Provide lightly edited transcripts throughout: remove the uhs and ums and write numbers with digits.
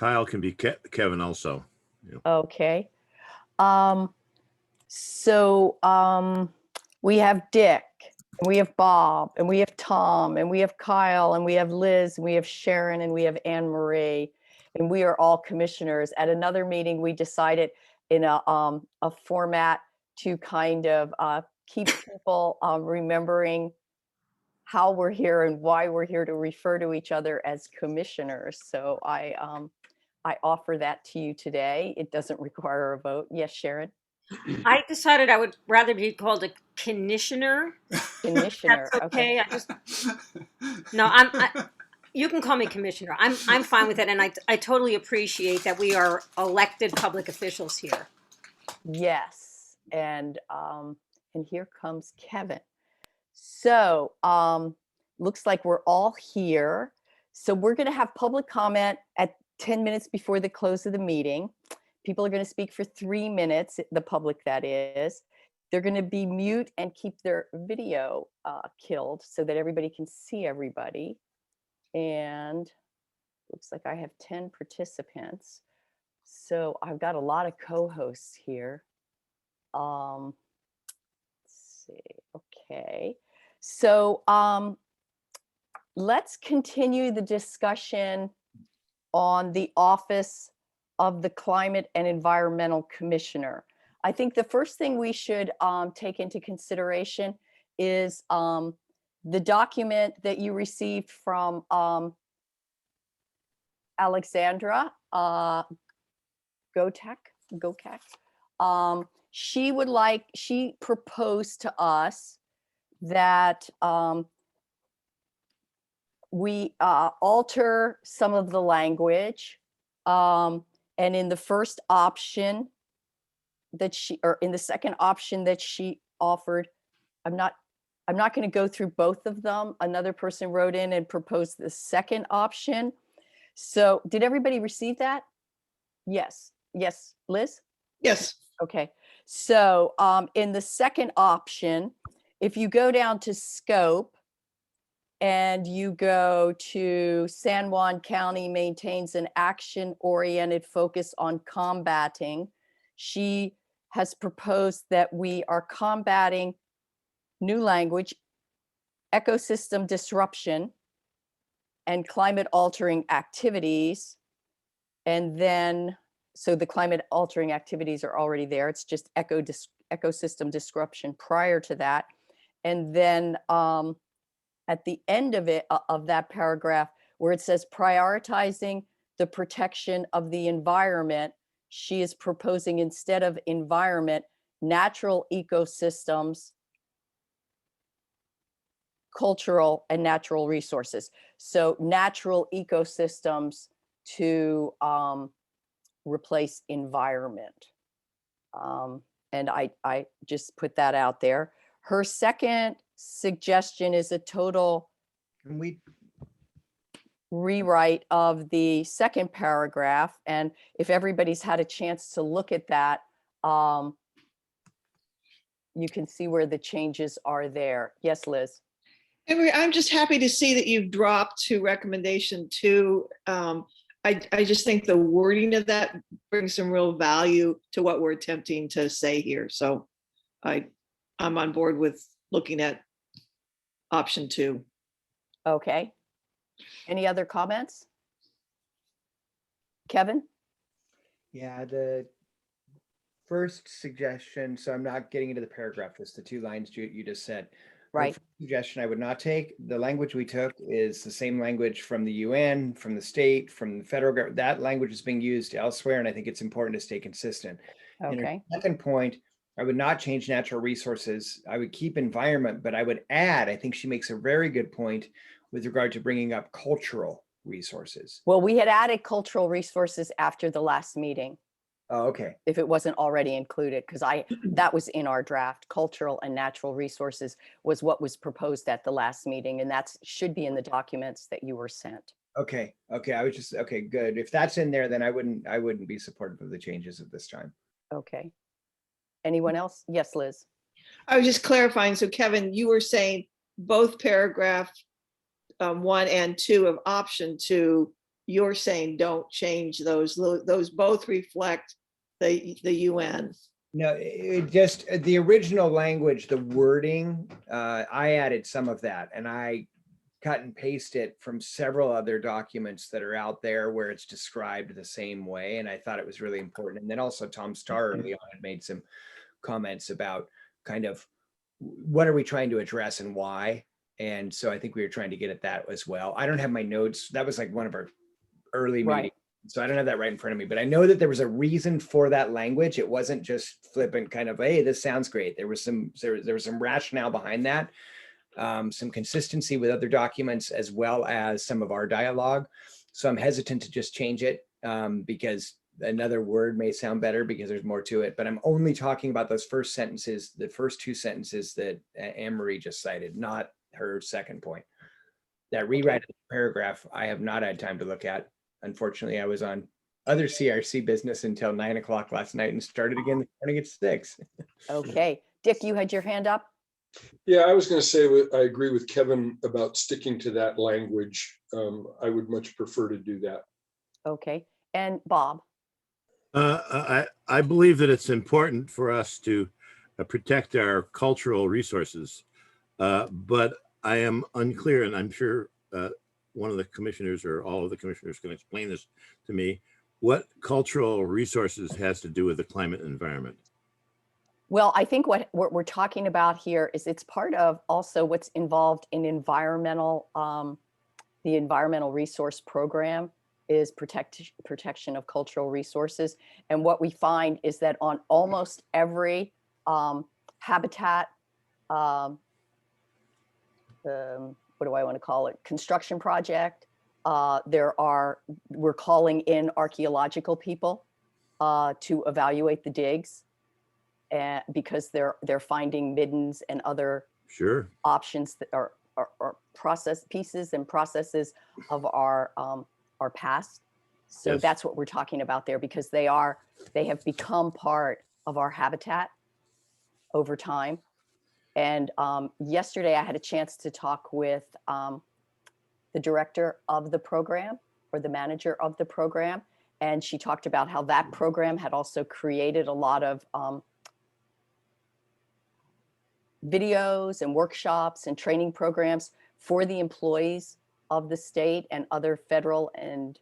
Kyle can be Kevin also. Yeah. Okay. We have Dick, and we have Bob, and we have Tom, and we have Kyle, and we have Liz, and we have Sharon, and we have Anne Marie, and we are all commissioners. At another meeting, we decided in a format to kind of keep people remembering how we're here and why we're here, to refer to each other as commissioners. So I offer that to you today. It doesn't require a vote. Yes, Sharon? I decided I would rather be called a conditioner. Commissioner. That's okay. You can call me commissioner. I'm fine with it, and I totally appreciate that we are elected public officials here. Yes, and here comes Kevin. So looks like we're all here. So we're going to have public comment at 10 minutes before the close of the meeting. People are going to speak for 3 minutes, the public that is. They're going to be mute and keep their video killed so that everybody can see everybody. And looks like I have 10 participants. So I've got a lot of co-hosts here. Let's see. Okay. So let's continue the discussion on the Office of the Climate and Environmental Commissioner. I think the first thing we should take into consideration is the document that you received from Alexandra Gokak. She proposed to us that we alter some of the language. And in the first option that in the second option that she offered, I'm not going to go through both of them. Another person wrote in and proposed the second option. So did everybody receive that? Yes. Yes, Liz? Yes. Okay. So in the second option, if you go down to scope and you go to San Juan County maintains an action-oriented focus on combating, she has proposed that we are combating, new language, ecosystem disruption and climate altering activities. And then, so the climate altering activities are already there. It's just ecosystem disruption prior to that. And then at the end of that paragraph, where it says prioritizing the protection of the environment, she is proposing, instead of environment, natural ecosystems, cultural and natural resources. So natural ecosystems to replace environment. And I just put that out there. Her second suggestion is a total rewrite of the second paragraph. And if everybody's had a chance to look at that, you can see where the changes are there. Yes, Liz? I'm just happy to see that you've dropped to recommendation 2. I just think the wording of that brings some real value to what we're attempting to say here. So I'm on board with looking at option 2. Okay. Any other comments? Kevin? Yeah, the first suggestion, so I'm not getting into the paragraph, just the 2 lines you just said. Right. The first suggestion I would not take. The language we took is the same language from the UN, from the state, from the federal government. That language is being used elsewhere, and I think it's important to stay consistent. Okay. And a second point, I would not change natural resources. I would keep environment, but I would add, I think she makes a very good point with regard to bringing up cultural resources. Well, we had added cultural resources after the last meeting. Oh, okay. If it wasn't already included, because that was in our draft. Cultural and natural resources was what was proposed at the last meeting, and that should be in the documents that you were sent. Okay. I was just, okay, good. If that's in there, then I wouldn't be supportive of the changes at this time. Okay. Anyone else? Yes, Liz. I was just clarifying. So Kevin, you were saying both paragraph 1 and 2 of option 2, you're saying don't change those. Those both reflect the UN. No, it just the original language, the wording, I added some of that, and I cut and paste it from several other documents that are out there where it's described the same way. And I thought it was really important. And then also Tom Starr early on had made some comments about kind of what are we trying to address and why. And so I think we were trying to get at that as well. I don't have my notes. That was like one of our early Right. meetings. So I don't have that right in front of me, but I know that there was a reason for that language. It wasn't just flippant kind of, hey, this sounds great. There was some rationale behind that. Some consistency with other documents as well as some of our dialogue. So I'm hesitant to just change it because another word may sound better because there's more to it, but I'm only talking about those first sentences, the first two sentences that Anne Marie just cited, not her second point. That rewrite of the paragraph, I have not had time to look at. Unfortunately, I was on other CRC business until 9 o'clock last night and started again this morning at 6. Okay. Dick, you had your hand up? Yeah, I was going to say, I agree with Kevin about sticking to that language. I would much prefer to do that. Okay. And Bob? I believe that it's important for us to protect our cultural resources, but I am unclear, and I'm sure one of the commissioners or all of the commissioners can explain this to me, what cultural resources has to do with the climate and environment. Well, I think what we're talking about here is it's part of also what's involved in environmental, the environmental resource program is protection of cultural resources. And what we find is that on almost every habitat, what do I want to call it, construction project, we're calling in archaeological people to evaluate the digs. And because they're finding middens and other Sure options that are process pieces and processes of our past. So Yes. that's what we're talking about there, because they have become part of our habitat over time. And yesterday I had a chance to talk with the director of the program or the manager of the program, and she talked about how that program had also created a lot of videos and workshops and training programs for the employees of the state and other federal and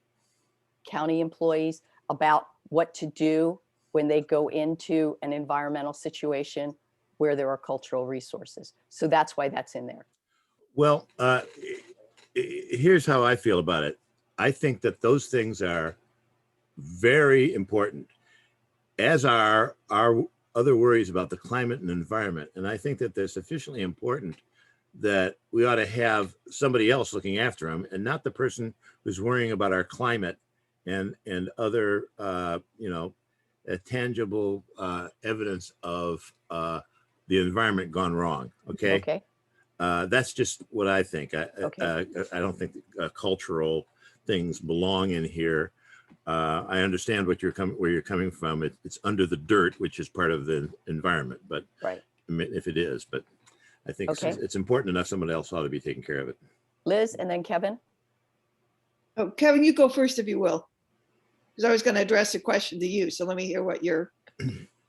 county employees about what to do when they go into an environmental situation where there are cultural resources. So that's why that's in there. Well, here's how I feel about it. I think that those things are very important, as are our other worries about the climate and environment. And I think that they're sufficiently important that we ought to have somebody else looking after them, and not the person who's worrying about our climate and other, tangible evidence of the environment gone wrong. Okay. Okay. That's just what I think. Okay. I don't think cultural things belong in here. I understand where you're coming from. It's under the dirt, which is part of the environment, but Right. if it is, but I think Okay. it's important enough. Somebody else ought to be taking care of it. Liz, and then Kevin. Oh, Kevin, you go first if you will. Because I was going to address a question to you. So let me hear what you're.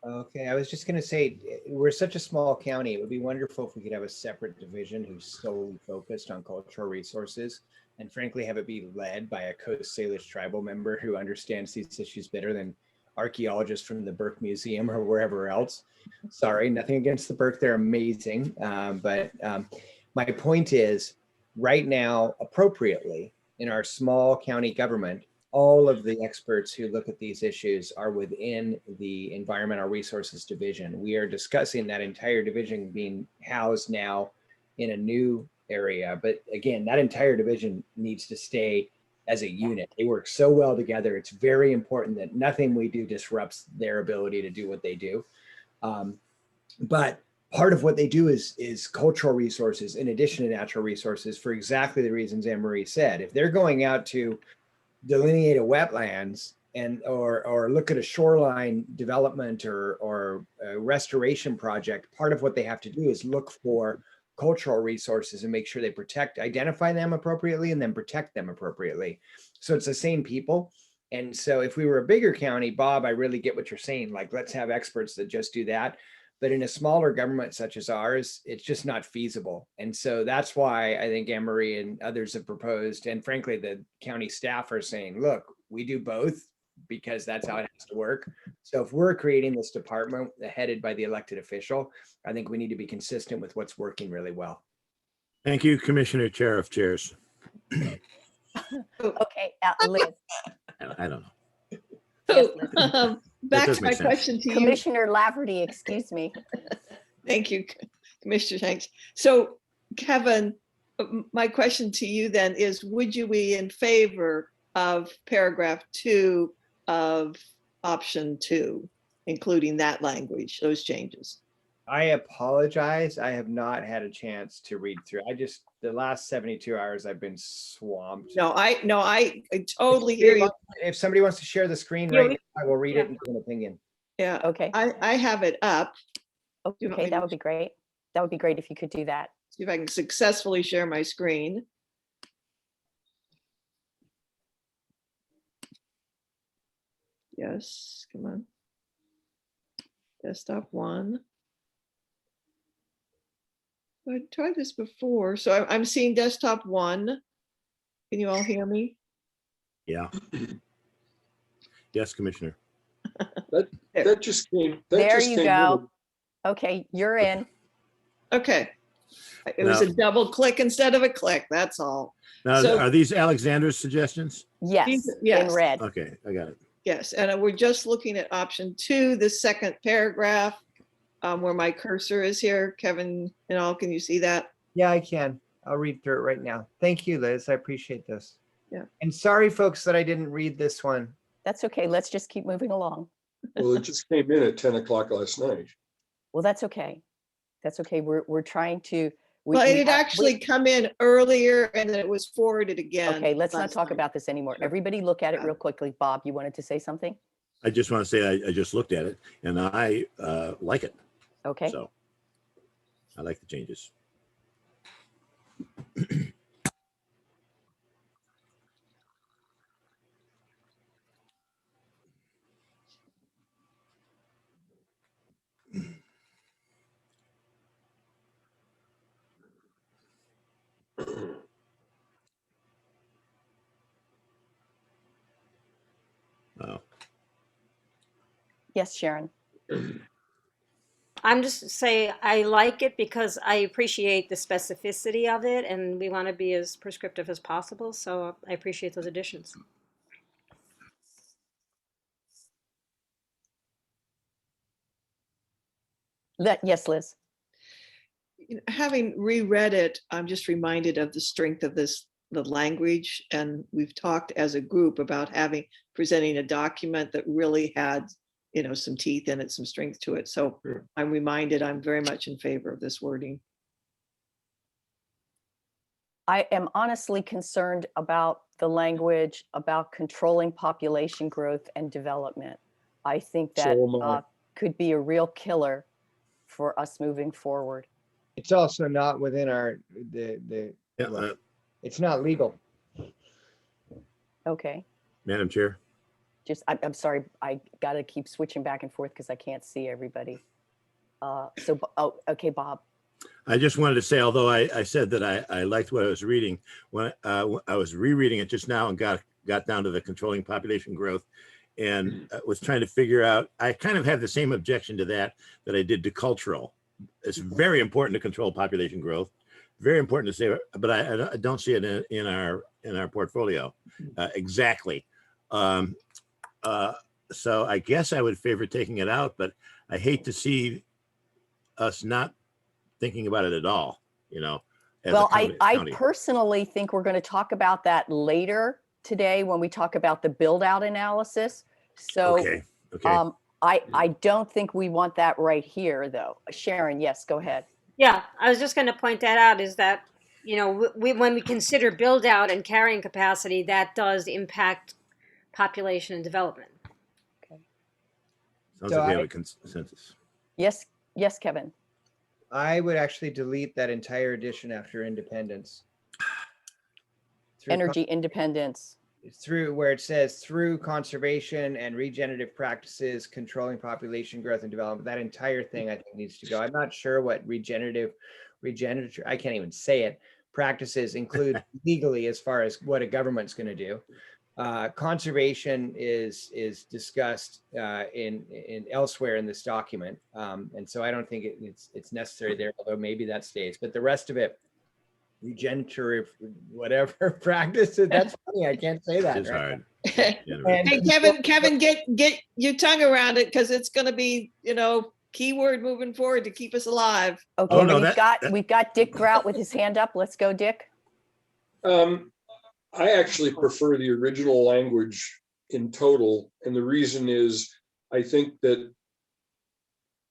Okay, I was just going to say, we're such a small county. It would be wonderful if we could have a separate division who's solely focused on cultural resources, and frankly, have it be led by a Coast Salish tribal member who understands these issues better than archaeologists from the Burke Museum or wherever else. Sorry, nothing against the Burke, they're amazing. But my point is, right now, appropriately, in our small county government, all of the experts who look at these issues are within the Environmental Resources Division. We are discussing that entire division being housed now in a new area. But again, that entire division needs to stay as a unit. They work so well together. It's very important that nothing we do disrupts their ability to do what they do. But part of what they do is cultural resources in addition to natural resources, for exactly the reasons Anne Marie said. If they're going out to delineate a wetlands and or look at a shoreline development or a restoration project, part of what they have to do is look for cultural resources and make sure they identify them appropriately and then protect them appropriately. So it's the same people. And so if we were a bigger county, Bob, I really get what you're saying. Like, let's have experts that just do that. But in a smaller government such as ours, it's just not feasible. And so that's why I think Anne-Marie and others have proposed, and frankly, the county staff are saying, look, we do both because that's how it has to work. So if we're creating this department headed by the elected official, I think we need to be consistent with what's working really well. Thank you, Commissioner Chair of Chairs. Okay, Liz, I don't know. Yes, So, Liz. back does to my make sense. question to you. Commissioner Laverty, excuse me. Thank you, Commissioner Hanks. So Kevin, my question to you then is, would you be in favor of paragraph 2 of option 2, including that language, those changes? I apologize. I have not had a chance to read through. The last 72 hours I've been swamped. No, I totally hear you. If somebody wants to share the screen Yeah, right we- now, I will read yeah. it and give an opinion. Yeah, Okay, I have it up. you want me okay, that to- would be great. That would be great if you could do that. See if I can successfully share my screen. Yes, come on. Desktop 1. I tried this before, so I'm seeing desktop 1. Can you all hear me? Yeah. Yes, Commissioner. That just came. That There just you came go. Okay, you're in. Okay. It was a Now- double click instead of a click, that's all. Now, So- are these Alexander's suggestions? Yes, in yes. red. Okay, I got it. Yes, and we're just looking at option 2, the second paragraph, where my cursor is here. Kevin and all, can you see that? Yeah, I can. I'll read through it right now. Thank you, Liz. I appreciate this. Yeah. And sorry, folks, that I didn't read this one. That's okay. Let's just keep moving along. Well, it just came in at 10 o'clock last night. Well, that's okay. That's okay. We're trying to. Well, it we had have- actually come in earlier and then it was forwarded again. Okay, let's not last talk night. about this anymore. Sure. Everybody look at it Yeah. real quickly. Bob, you wanted to say something? I just want to say I just looked at it and I like it. Okay, So I like the changes. Wow. yes, Sharon. I'm just say I like it because I appreciate the specificity of it, and we want to be as prescriptive as possible. So I appreciate those additions. Yes, Liz. Having reread it, I'm just reminded of the strength of the language. And we've talked as a group about presenting a document that really had, some teeth in it, some strength to it. So Sure. I'm reminded I'm very much in favor of this wording. I am honestly concerned about the language about controlling population growth and development. I think that So am I. could be a real killer for us moving forward. It's also not within Yeah, it's not legal. Okay, Madam Chair. I'm sorry, I got to keep switching back and forth because I can't see everybody. Okay, Bob. I just wanted to say, although I said that I liked what I was reading, when I was rereading it just now and got down to the controlling population growth and was trying to figure out, I kind of have the same objection to that I did to cultural. It's very important to control population growth, very important to say, but I don't see it in our portfolio exactly. So I guess I would favor taking it out, but I hate to see us not thinking about it at all, as a Well, county. I personally think we're going to talk about that later today when we talk about the build out analysis. So Okay. I don't think we want that right here though. Sharon, yes, go ahead. Yeah, I was just going to point that out is that, when we consider build out and carrying capacity, that does impact population and development. Sounds So like we have I- a consensus. Yes, Kevin. I would actually delete that entire edition after independence. Through Energy independence. through where it says through conservation and regenerative practices, controlling population growth and development, that entire thing I think needs to go. I'm not sure what regenerative, I can't even say it, practices include legally as far as what a government's going to do. Conservation is discussed in elsewhere in this document, and so I don't think it's necessary there. Although maybe that stays, but the rest of it, regenerative whatever practices. That's funny. I can't say that. It's Right? hard. Hey, And Kevin, get your tongue around it because it's going to be, keyword moving forward to keep us alive. Okay, Oh, no, we've got Dick Grout with his hand up. Let's go, Dick. I actually prefer the original language in total. And the reason is, I think that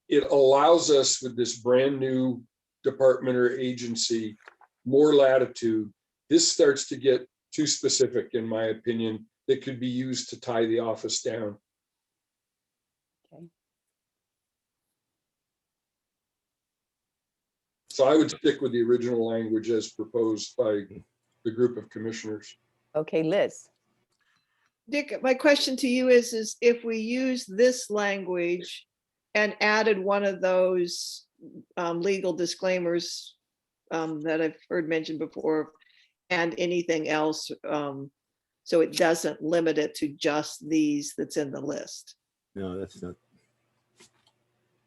it allows us with this brand new department or agency more latitude. This starts to get too specific, in my opinion, that could be used to tie the office down. Okay. So I would stick with the original language as proposed by the group of commissioners. Okay, Liz. Dick, my question to you is if we use this language and added one of those legal disclaimers that I've heard mentioned before, and anything else, so it doesn't limit it to just these that's in the list. No, that's not.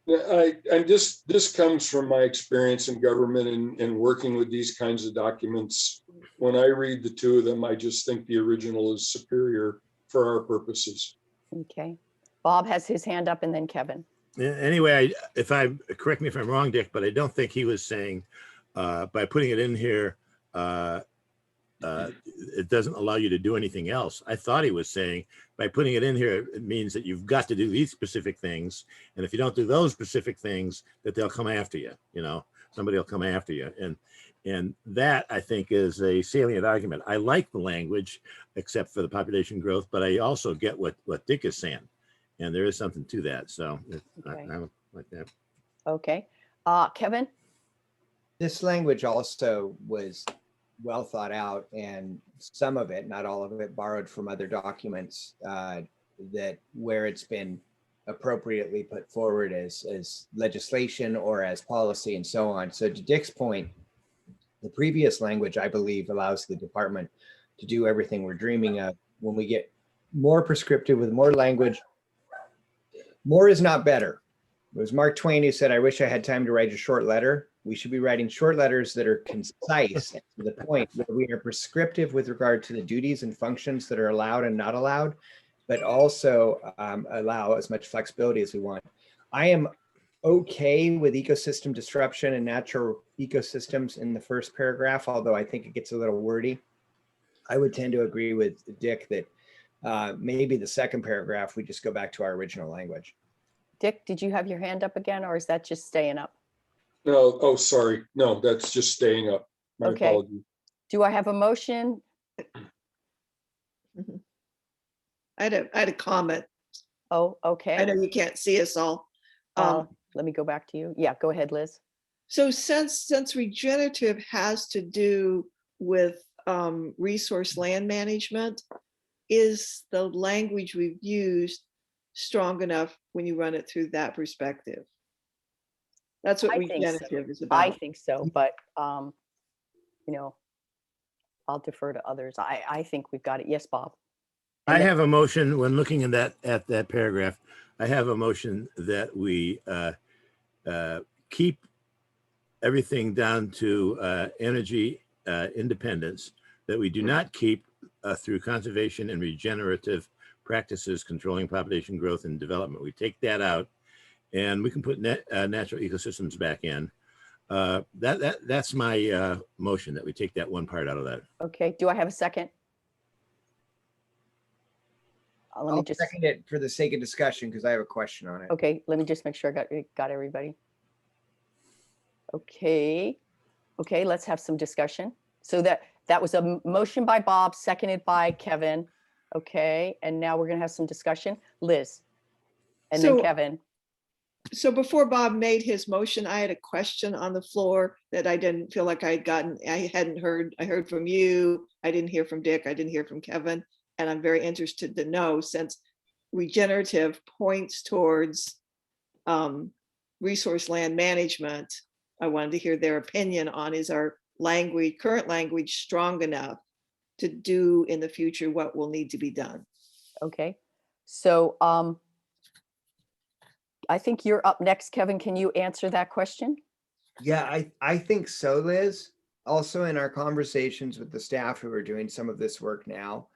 This comes from my experience in government and working with these kinds of documents. When I read the two of them, I just think the original is superior for our purposes. Okay. Bob has his hand up and then Kevin. Anyway, correct me if I'm wrong, Dick, but I don't think he was saying by putting it in here, it doesn't allow you to do anything else. I thought he was saying by putting it in here, it means that you've got to do these specific things. And if you don't do those specific things, that they'll come after you, somebody will come after you. And that I think is a salient argument. I like the language, except for the population growth, but I also get what Dick is saying. And there is something to that. So Okay. I like that. Okay. Kevin? this language also was well thought out, and some of it, not all of it, borrowed from other documents that where it's been appropriately put forward as legislation or as policy and so on. So to Dick's point, the previous language, I believe, allows the department to do everything we're dreaming of. When we get more prescriptive with more language, more is not better. It was Mark Twain who said, I wish I had time to write a short letter. We should be writing short letters that are concise and to the point, where we are prescriptive with regard to the duties and functions that are allowed and not allowed, but also allow as much flexibility as we want. I am okay with ecosystem disruption and natural ecosystems in the first paragraph, although I think it gets a little wordy. I would tend to agree with Dick that maybe the second paragraph, we just go back to our original language. Dick, did you have your hand up again, or is that just staying up? No, oh, sorry. No, that's just staying up. My Okay. apologies. Do I have a motion? I had a comment. Oh, I okay. know you can't see us all. Let me go back to you. Yeah, go ahead, Liz. So since regenerative has to do with resource land management, is the language we've used strong enough when you run it through that perspective? That's what I think so. regenerative is I about. think so, but you know, I'll defer to others. I think we've got it. Yes, Bob. I have a motion when looking at that paragraph. I have a motion that we keep everything down to energy independence, that we do not keep through conservation and regenerative practices controlling population growth and development. We take that out, and we can put natural ecosystems back in. That's my motion, that we take that one part out of that. Okay. Do I have a second? Let me I'll just. second it for the sake of discussion because I have a question on it. Okay, let me just make sure I got everybody. Okay, let's have some discussion. So that was a motion by Bob, seconded by Kevin. Okay, and now we're gonna have some discussion. Liz, and then So- Kevin. So before Bob made his motion, I had a question on the floor that I didn't feel like I hadn't heard. I heard from you. I didn't hear from Dick. I didn't hear from Kevin. and I'm very interested to know, since regenerative points towards resource land management, I wanted to hear their opinion on, is our language, current language, strong enough to do in the future what will need to be done? Okay, so I think you're up next, Kevin. Can you answer that question? Yeah, I think so, Liz. Also, in our conversations with the staff who are doing some of this work now,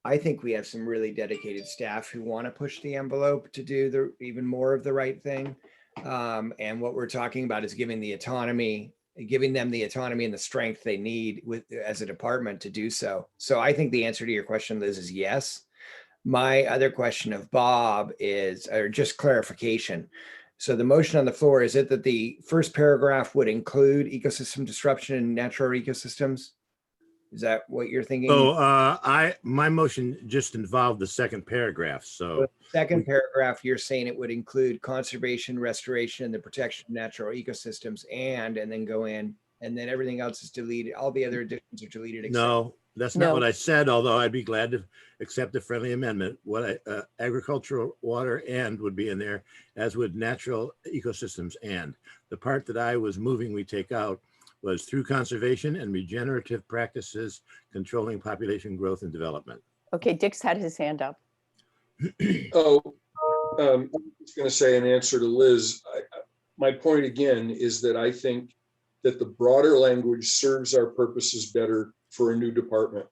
I think we have some really dedicated staff who want to push the envelope to do the even more of the right thing. And what we're talking about is giving them the autonomy and the strength they need as a department to do so. So I think the answer to your question, Liz, is yes. My other question of Bob is, or just clarification. So the motion on the floor, is it that the first paragraph would include ecosystem disruption and natural ecosystems? Is that what you're thinking? So my motion just involved the second paragraph. So Second paragraph, you're saying it would include conservation, restoration, and the protection of natural ecosystems, and then go in, and then everything else is deleted. All the other additions are deleted. Except no, that's not No. what I said, although I'd be glad to accept a friendly amendment. What agricultural, water, and would be in there, as would natural ecosystems. And the part that I was moving we take out was through conservation and regenerative practices, controlling population growth and development. Okay, Dick's had his hand up. Oh, I was going to say in answer to Liz, my point again is that I think that the broader language serves our purposes better for a new department.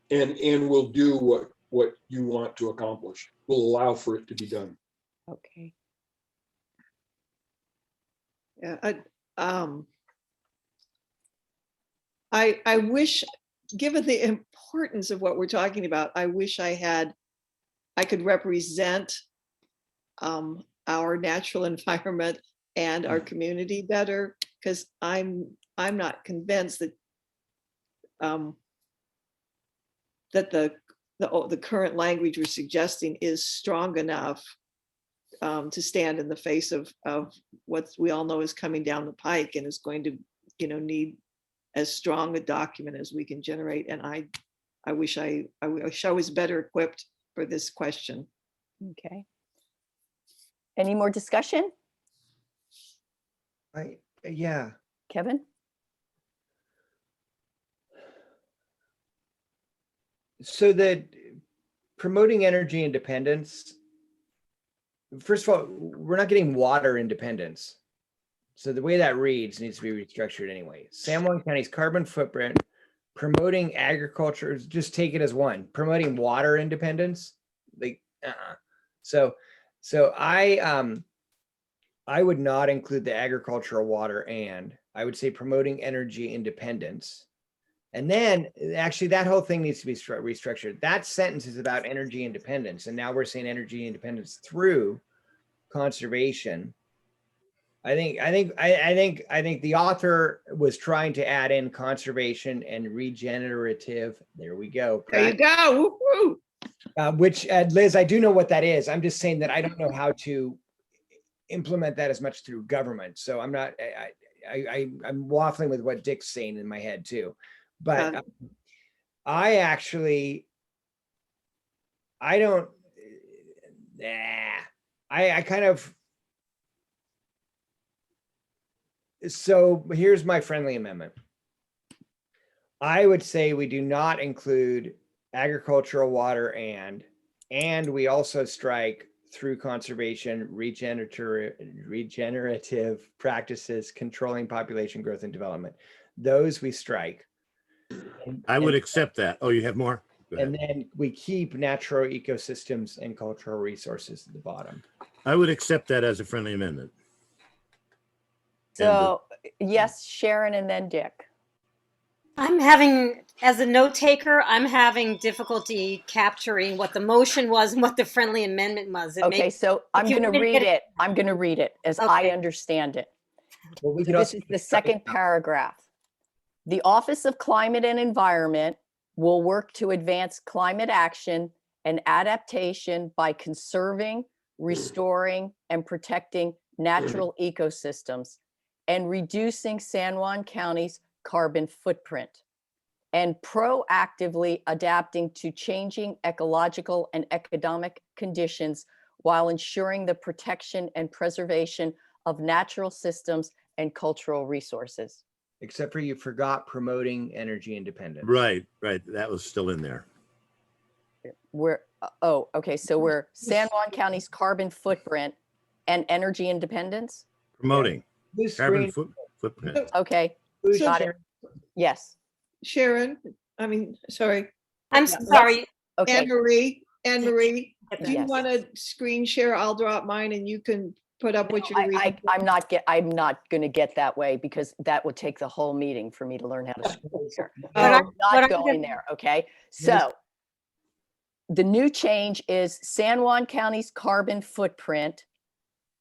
And will do what you want to accomplish, will allow for it to be done. Okay. Yeah, I wish, given the importance of what we're talking about, I wish I could represent our natural environment and our community better, because I'm not convinced that that the current language we're suggesting is strong enough to stand in the face of what we all know is coming down the pike, and is going to, need as strong a document as we can generate. And I wish I was better equipped for this question. Okay. Any more discussion, Yeah. Kevin? So that promoting energy independence, first of all, we're not getting water independence. So the way that reads needs to be restructured anyway. San Juan County's carbon footprint, promoting agriculture, just take it as one, promoting water independence. So I would not include the agricultural, water, and I would say promoting energy independence. And then actually that whole thing needs to be restructured. That sentence is about energy independence. And now we're saying energy independence through conservation. I think the author was trying to add in conservation and regenerative. There we go. There you go. Woo-hoo. Which Liz, I do know what that is. I'm just saying that I don't know how to implement that as much through government. So I'm not, I'm waffling with what Dick's saying in my head too. But I kind of, so here's my friendly amendment. I would say we do not include agricultural, water, and we also strike through conservation, regenerative practices, controlling population growth and development. Those we strike. I would accept that. Oh, you have more? Go ahead. And then we keep natural ecosystems and cultural resources at the bottom. I would accept that as a friendly amendment. So yes, Sharon, and then Dick. I'm having, as a note taker, I'm having difficulty capturing what the motion was and what the friendly amendment was. Okay, so I'm you going to didn't read get- it. I'm going to read it as I Okay. understand it. Well, we So could this also is the second paragraph. The Office of Climate and Environment will work to advance climate action and adaptation by conserving, restoring, and protecting natural ecosystems and reducing San Juan County's carbon footprint. and proactively adapting to changing ecological and economic conditions while ensuring the protection and preservation of natural systems and cultural resources. Except for you forgot promoting energy independence. Right, right. That was still in there. We're, oh, okay, so we're San Juan County's carbon footprint and energy independence? Promoting Whose carbon screen? footprint. Okay, Who's So- got it. sharing? Yes, Sharon, I mean, sorry, I'm Yeah, let's- sorry. okay, Anne Marie, Get do you Yes. want to screen share? I'll drop mine and you can put up what you're reading. I'm not gonna get that way because that would take the whole meeting for me to learn how to screen share. But I- I'm but not I'm going gonna- there, okay? So the new change is San Juan County's carbon footprint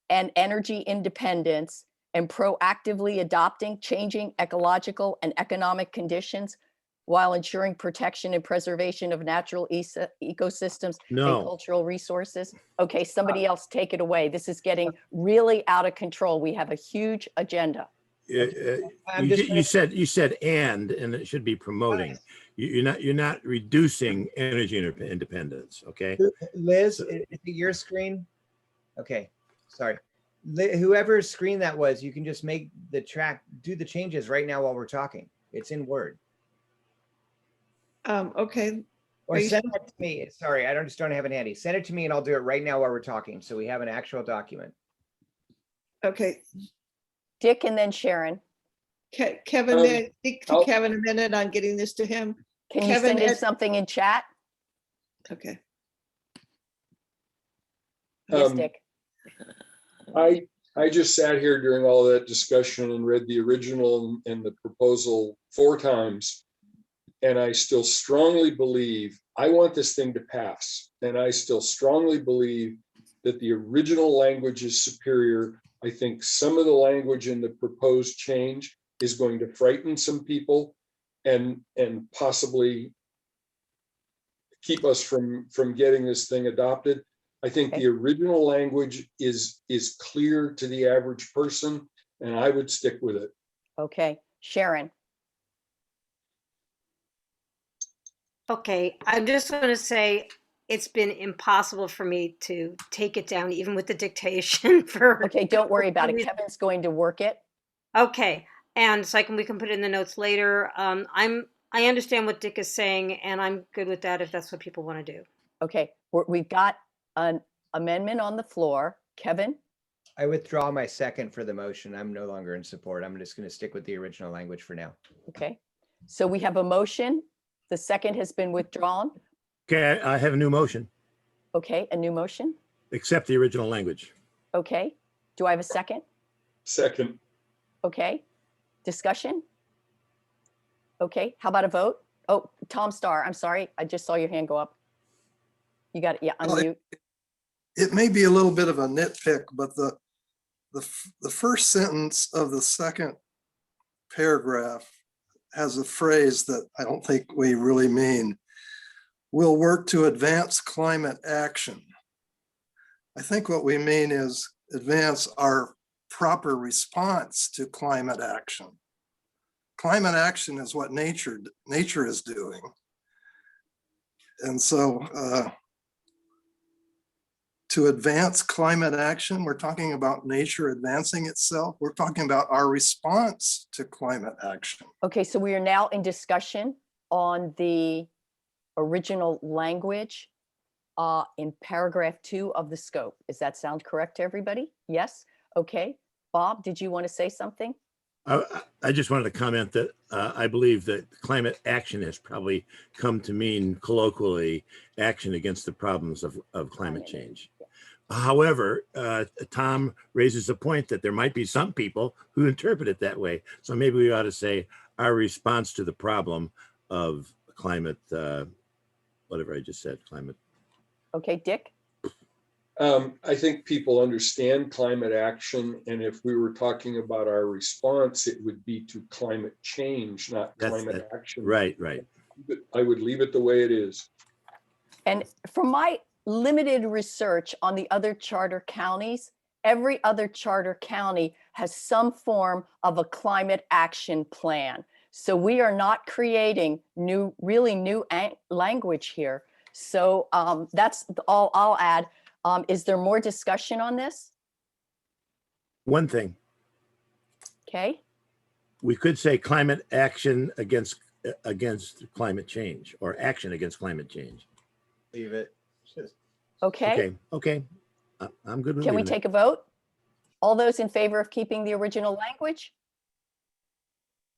and energy independence and proactively adopting changing ecological and economic conditions while ensuring protection and preservation of natural ecosystems and No, cultural resources. Okay, somebody else take it away. This is getting really out of control. We have a huge agenda. I'm just you said and it should be promoting. You're not reducing energy independence. Okay. Liz, is it your screen? Okay, sorry. Whoever's screen that was, you can just make the track, do the changes right now while we're talking. It's in Word. Okay, Or Are you send it to me. Sorry, I just don't have it handy. Send it to me and I'll do it right now while we're talking. So we have an actual document. okay. Dick and then Sharon. Kevin, speak to I'll- Kevin a minute on getting this to him. Can you Kevin, send in at- something in chat? Okay. Yes, Um, Dick. I just sat here during all that discussion and read the original and the proposal 4 times. And I still strongly believe, I want this thing to pass. And I still strongly believe that the original language is superior. I think some of the language in the proposed change is going to frighten some people and possibly keep us from getting this thing adopted. I think Okay. the original language is clear to the average person, and I would stick with it. Okay, Sharon. Okay, I'm just going to say it's been impossible for me to take it down, even with the dictation for. Okay, don't worry about it. Kevin's going to work it. Okay, and so we can put it in the notes later. I understand what Dick is saying, and I'm good with that if that's what people want to do. Okay, we've got an amendment on the floor. Kevin, I withdraw my second for the motion. I'm no longer in support. I'm just going to stick with the original language for now. okay. So we have a motion. The second has been withdrawn. Okay, I have a new motion. Okay, a new motion. Accept the original language. Okay. Do I have a second? Second, Okay. Discussion? Okay, how about a vote? Oh, Tom Starr, I'm sorry. I just saw your hand go up. You got it. Yeah, Well, unmute. It may be a little bit of a nitpick, but the first sentence of the second paragraph has a phrase that I don't think we really mean. We'll work to advance climate action. I think what we mean is advance our proper response to climate action. Climate action is what nature is doing. And so to advance climate action, we're talking about nature advancing itself. We're talking about our response to climate action. Okay, so we are now in discussion on the original language in paragraph 2 of the scope. Does that sound correct to everybody? Yes? Okay. Bob, did you want to say something? I just wanted to comment that I believe that climate action has probably come to mean colloquially action against the problems of climate change. However, Tom raises a point that there might be some people who interpret it that way. So maybe we ought to say our response to the problem of climate, whatever I just said, climate. Okay, Dick? I think people understand climate action, and if we were talking about our response, it would be to climate change, not climate action. Right, right. I would leave it the way it is. And from my limited research on the other charter counties, every other charter county has some form of a climate action plan. So we are not creating really new language here. So that's all I'll add. Is there more discussion on this? One thing, Okay, we could say climate action against climate change, or action against climate change. Leave it. Just- okay. Okay. I'm good with Can we leaving it. take a vote? All those in favor of keeping the original language?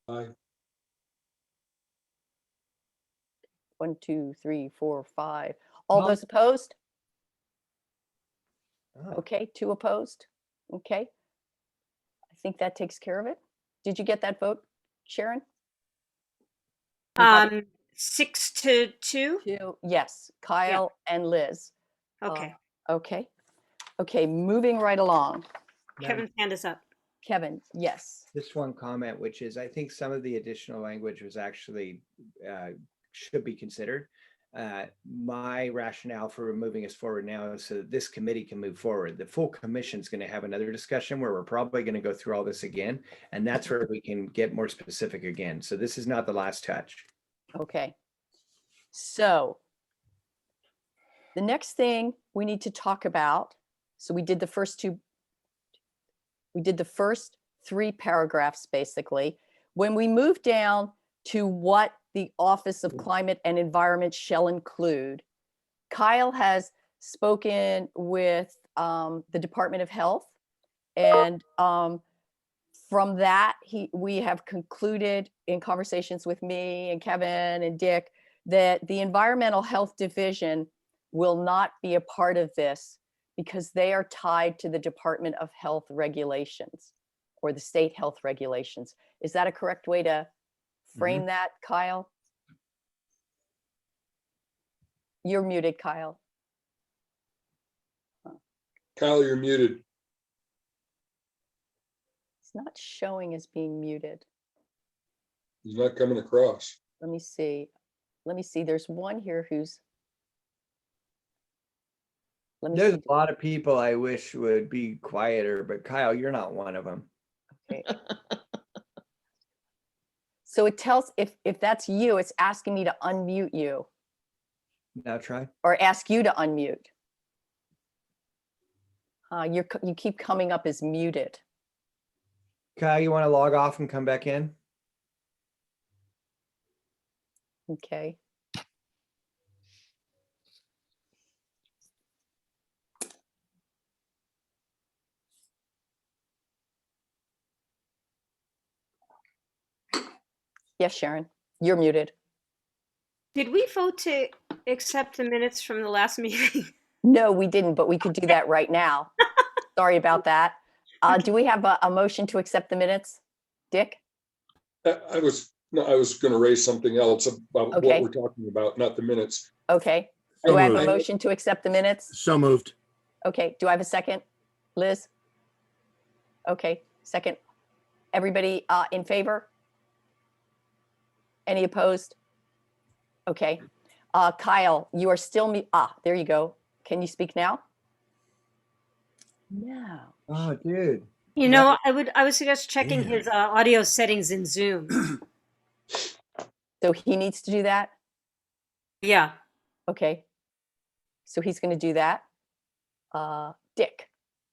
Aye. 1, 2, 3, 4, 5. All No. those opposed? Oh, Okay, 2 opposed. Okay. I think that takes care of it. Did you get that vote, Sharon? 6-2. 2, yes, Kyle and Liz. Okay. Okay. Okay, moving right along. Kevin's hand is up. Kevin, yes. Just one comment, which is I think some of the additional language was actually should be considered. My rationale for moving us forward now is so that this committee can move forward. The full commission is going to have another discussion where we're probably going to go through all this again, and that's where we can get more specific again. So this is not the last touch. Okay. So the next thing we need to talk about, so we did the first 3 paragraphs, basically. When we move down to what the Office of Climate and Environment shall include, Kyle has spoken with the Department of Health, and from that, we have concluded in conversations with me and Kevin and Dick that the Environmental Health Division will not be a part of this because they are tied to the Department of Health regulations or the state health regulations. Is that a correct way to frame that, Kyle? You're muted, Kyle. Kyle, you're muted. It's not showing as being muted. He's not coming across. Let me see. Let me see. There's one here who's. Let me There's see. a lot of people I wish would be quieter, but Kyle, you're not one of them. Okay. So it tells if that's you, it's asking me to unmute you Now try. or ask you to unmute. You keep coming up as muted. Kyle, you want to log off and come back in? Okay. Yes, Sharon, you're muted. Did we vote to accept the minutes from the last meeting? No, we didn't, but we could do that right now. Sorry about that. Do we have a motion to accept the minutes? Dick? I was going to raise something else about Okay. what we're talking about, not the minutes. Okay. So Do I have a moved. motion to accept the minutes? So moved. Okay. Do I have a second? Liz? Okay, second. Everybody in favor? Any opposed? Okay. Kyle, you are still there you go. Can you speak now? No. Oh, dude. You know, I would suggest checking Yeah. his audio settings in Zoom. So he needs to do that? Yeah. Okay. So he's going to do that. Dick?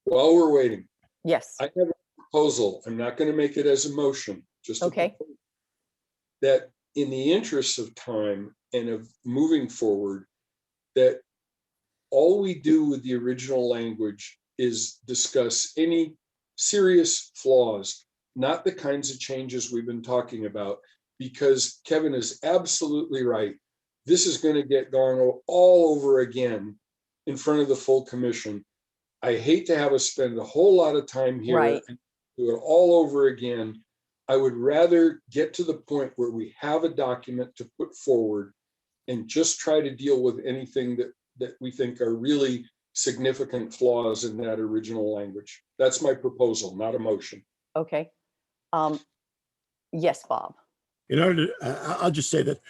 While we're waiting, Yes. I have a proposal. I'm not going to make it as a motion, just a Okay. proposal. That in the interest of time and of moving forward, that all we do with the original language is discuss any serious flaws, not the kinds of changes we've been talking about, because Kevin is absolutely right. This is going to get gone all over again in front of the full commission. I hate to have us spend a whole lot of time here Right. and do it all over again. I would rather get to the point where we have a document to put forward and just try to deal with anything that we think are really significant flaws in that original language. That's my proposal, not a motion. Okay. Yes, Bob. In order to, I'll just say that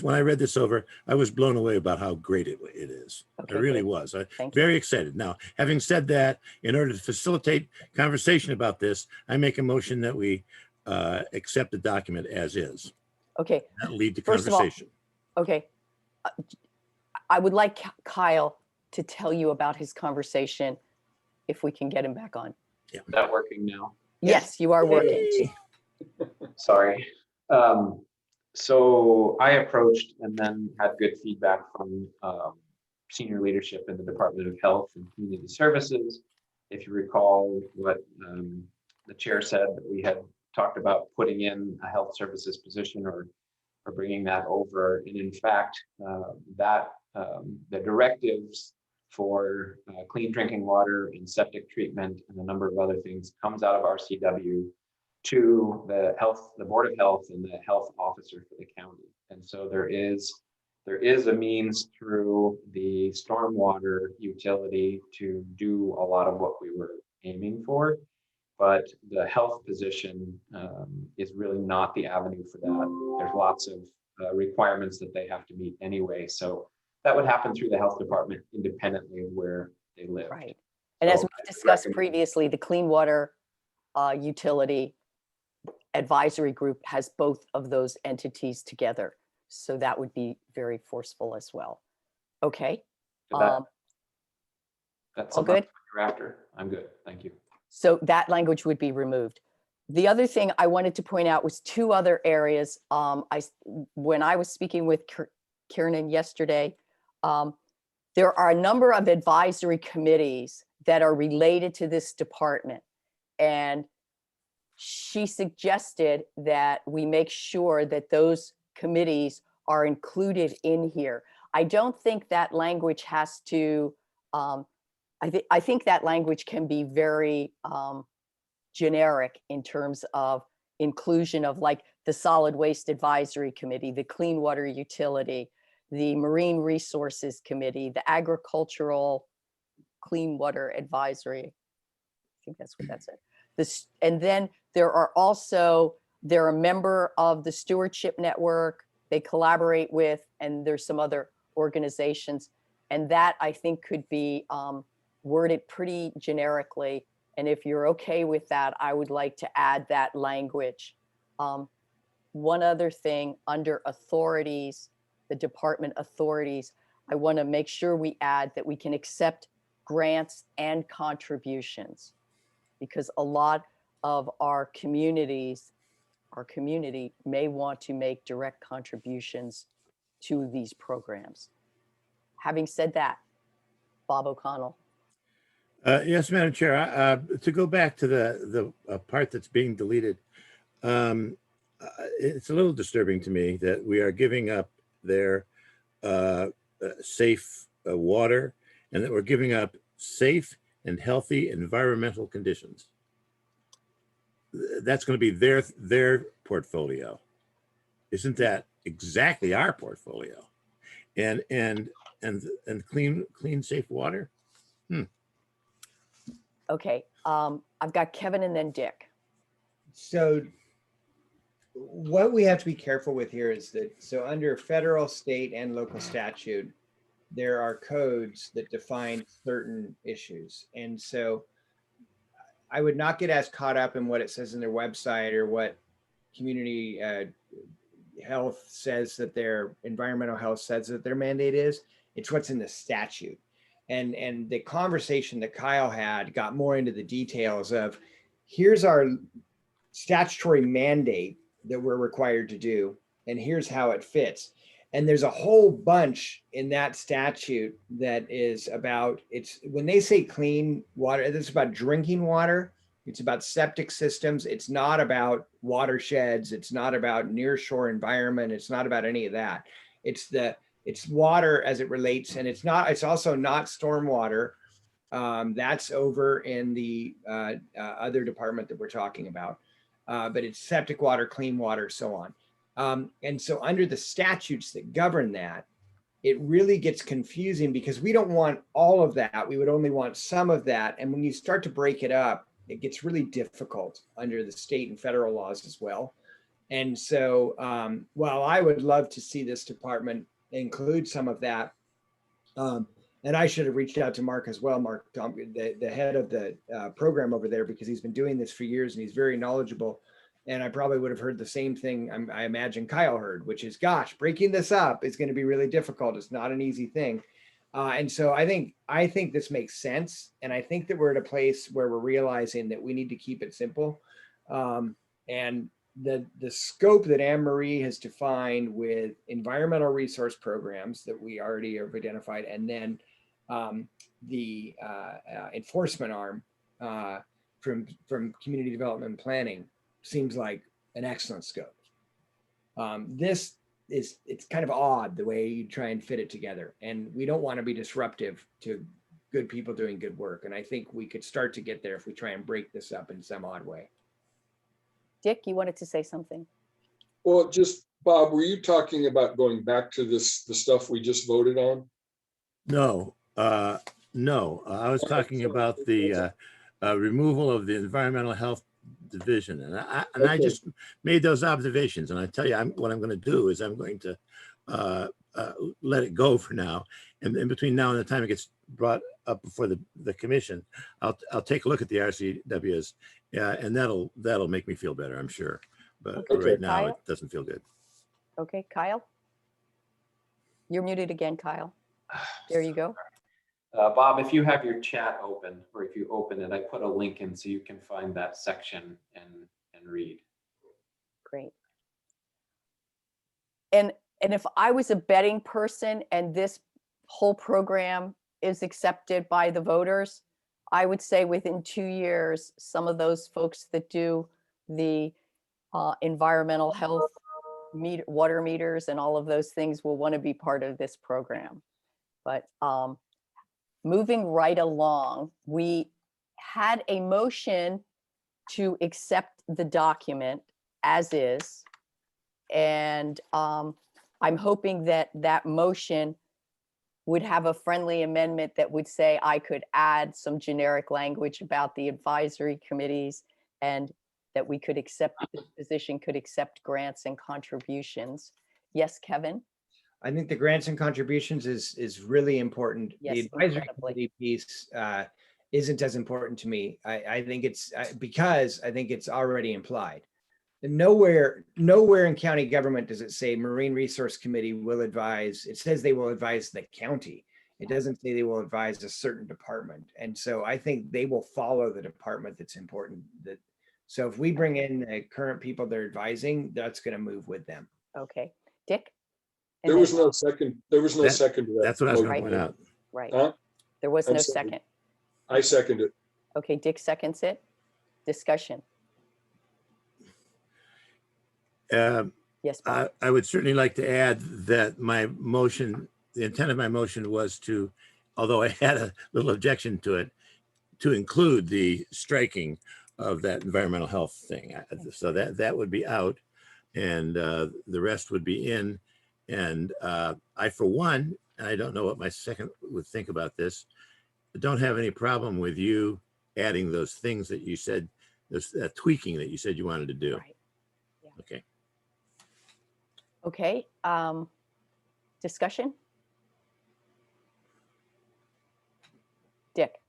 when I read this over, I was blown away about how great it is. Okay, I really good. was. Thank you. Very excited. Now, having said that, in order to facilitate conversation about this, I make a motion that we accept the document as is. Okay, That'll lead to First of all- conversation. okay. I would like Kyle to tell you about his conversation if we can get him back on. Is that working now? Yes, you are working. Yay. Sorry. So I approached and then had good feedback from senior leadership in the Department of Health and Community Services. If you recall what the chair said, that we had talked about putting in a health services position or bringing that over. And in fact, the directives for clean drinking water and septic treatment and a number of other things comes out of RCW to the Board of Health and the health officer for the county. And so there is a means through the stormwater utility to do a lot of what we were aiming for, but the health position is really not the avenue for that. There's lots of requirements that they have to meet anyway. So that would happen through the health department independently of where they live. Right. And as So we I discussed recommend- previously, the Clean Water Utility Advisory Group has both of those entities together. So that would be very forceful as well. Okay. Did that- Um, That's all something good? you're after. I'm good. Thank you. So that language would be removed. The other thing I wanted to point out was two other areas. When I was speaking with Kiernan yesterday, there are a number of advisory committees that are related to this department. And she suggested that we make sure that those committees are included in here. I don't think that language has to, I think that language can be very generic in terms of inclusion of like the Solid Waste Advisory Committee, the Clean Water Utility, the Marine Resources Committee, the Agricultural Clean Water Advisory. I think that's what that said. And then they're a member of the Stewardship Network. They collaborate with, and there's some other organizations. And that I think could be worded pretty generically. And if you're okay with that, I would like to add that language. One other thing under authorities, the department authorities, I want to make sure we add that we can accept grants and contributions, because a lot of our community may want to make direct contributions to these programs. Having said that, Bob O'Connell. Yes, Madam Chair, to go back to the part that's being deleted, it's a little disturbing to me that we are giving up their safe water and that we're giving up safe and healthy environmental conditions. That's going to be their portfolio. Isn't that exactly our portfolio? And clean, safe water? Okay, I've got Kevin and then Dick. So what we have to be careful with here is that, so under federal, state, and local statute, there are codes that define certain issues. And so I would not get as caught up in what it says in their website or what community health says that their environmental health says that their mandate is. It's what's in the statute. And the conversation that Kyle had got more into the details of, here's our statutory mandate that we're required to do, and here's how it fits. And there's a whole bunch in that statute that is about, it's when they say clean water, it's about drinking water, it's about septic systems, it's not about watersheds, it's not about nearshore environment, it's not about any of that. It's water as it relates, and it's also not stormwater. That's over in the other department that we're talking about. But it's septic water, clean water, so on. And so under the statutes that govern that, it really gets confusing because we don't want all of that. We would only want some of that. And when you start to break it up, it gets really difficult under the state and federal laws as well. And so while I would love to see this department include some of that, and I should have reached out to Mark as well, Mark, the head of the program over there, because he's been doing this for years and he's very knowledgeable. And I probably would have heard the same thing I imagine Kyle heard, which is, gosh, breaking this up is going to be really difficult. It's not an easy thing. And so I think this makes sense. And I think that we're at a place where we're realizing that we need to keep it simple. And the scope that Anne Marie has defined with environmental resource programs that we already have identified, and then the enforcement arm from community development and planning seems like an excellent scope. It's kind of odd the way you try and fit it together, and we don't want to be disruptive to good people doing good work. And I think we could start to get there if we try and break this up in some odd way. Dick, you wanted to say something? Well, just, Bob, were you talking about going back to the stuff we just voted on? No, no, I was talking about the removal of the environmental health division, and I Okay. just made those observations, and I tell you, what I'm going to do is I'm going to let it go for now, and in between now and the time it gets brought up before the commission, I'll take a look at the RCWs, and that'll make me feel better, I'm sure. But Okay. right now Kyle? it doesn't feel good. Okay, Kyle? You're muted again, Kyle. There you go. Bob, if you have your chat open, or if you open it, I put a link in so you can find that section and read. Great. And if I was a betting person and this whole program is accepted by the voters, I would say within 2 years, some of those folks that do the environmental health water meters and all of those things will want to be part of this program. But moving right along, we had a motion to accept the document as is. And I'm hoping that that motion would have a friendly amendment that would say I could add some generic language about the advisory committees, and that we could accept, the position could accept grants and contributions. Yes, Kevin? I think the grants and contributions is really important. Yes, The advisory incredibly. committee piece isn't as important to me. I think it's because I think it's already implied. And nowhere in county government does it say Marine Resource Committee will advise. It says they will advise the county. It doesn't say they will advise a certain department. And so I think they will follow the department that's important. So if we bring in the current people they're advising, that's going to move with them. Okay, Dick? And There then- was no second. There was no That- second to that. That's what I was going to motion. point out. Right, Huh? there was I'm no sorry. second. I second it. Okay, Dick seconds it. Discussion. Yes, Bob? I would certainly like to add that my motion, the intent of my motion was to, although I had a little objection to it, to include the striking of that environmental health thing. So that would be out, and the rest would be in. And I, for one, and I don't know what my second would think about this, don't have any problem with you adding those things that you said, this tweaking that you said you wanted to do. Right. Yeah. Okay. Okay, discussion? Dick?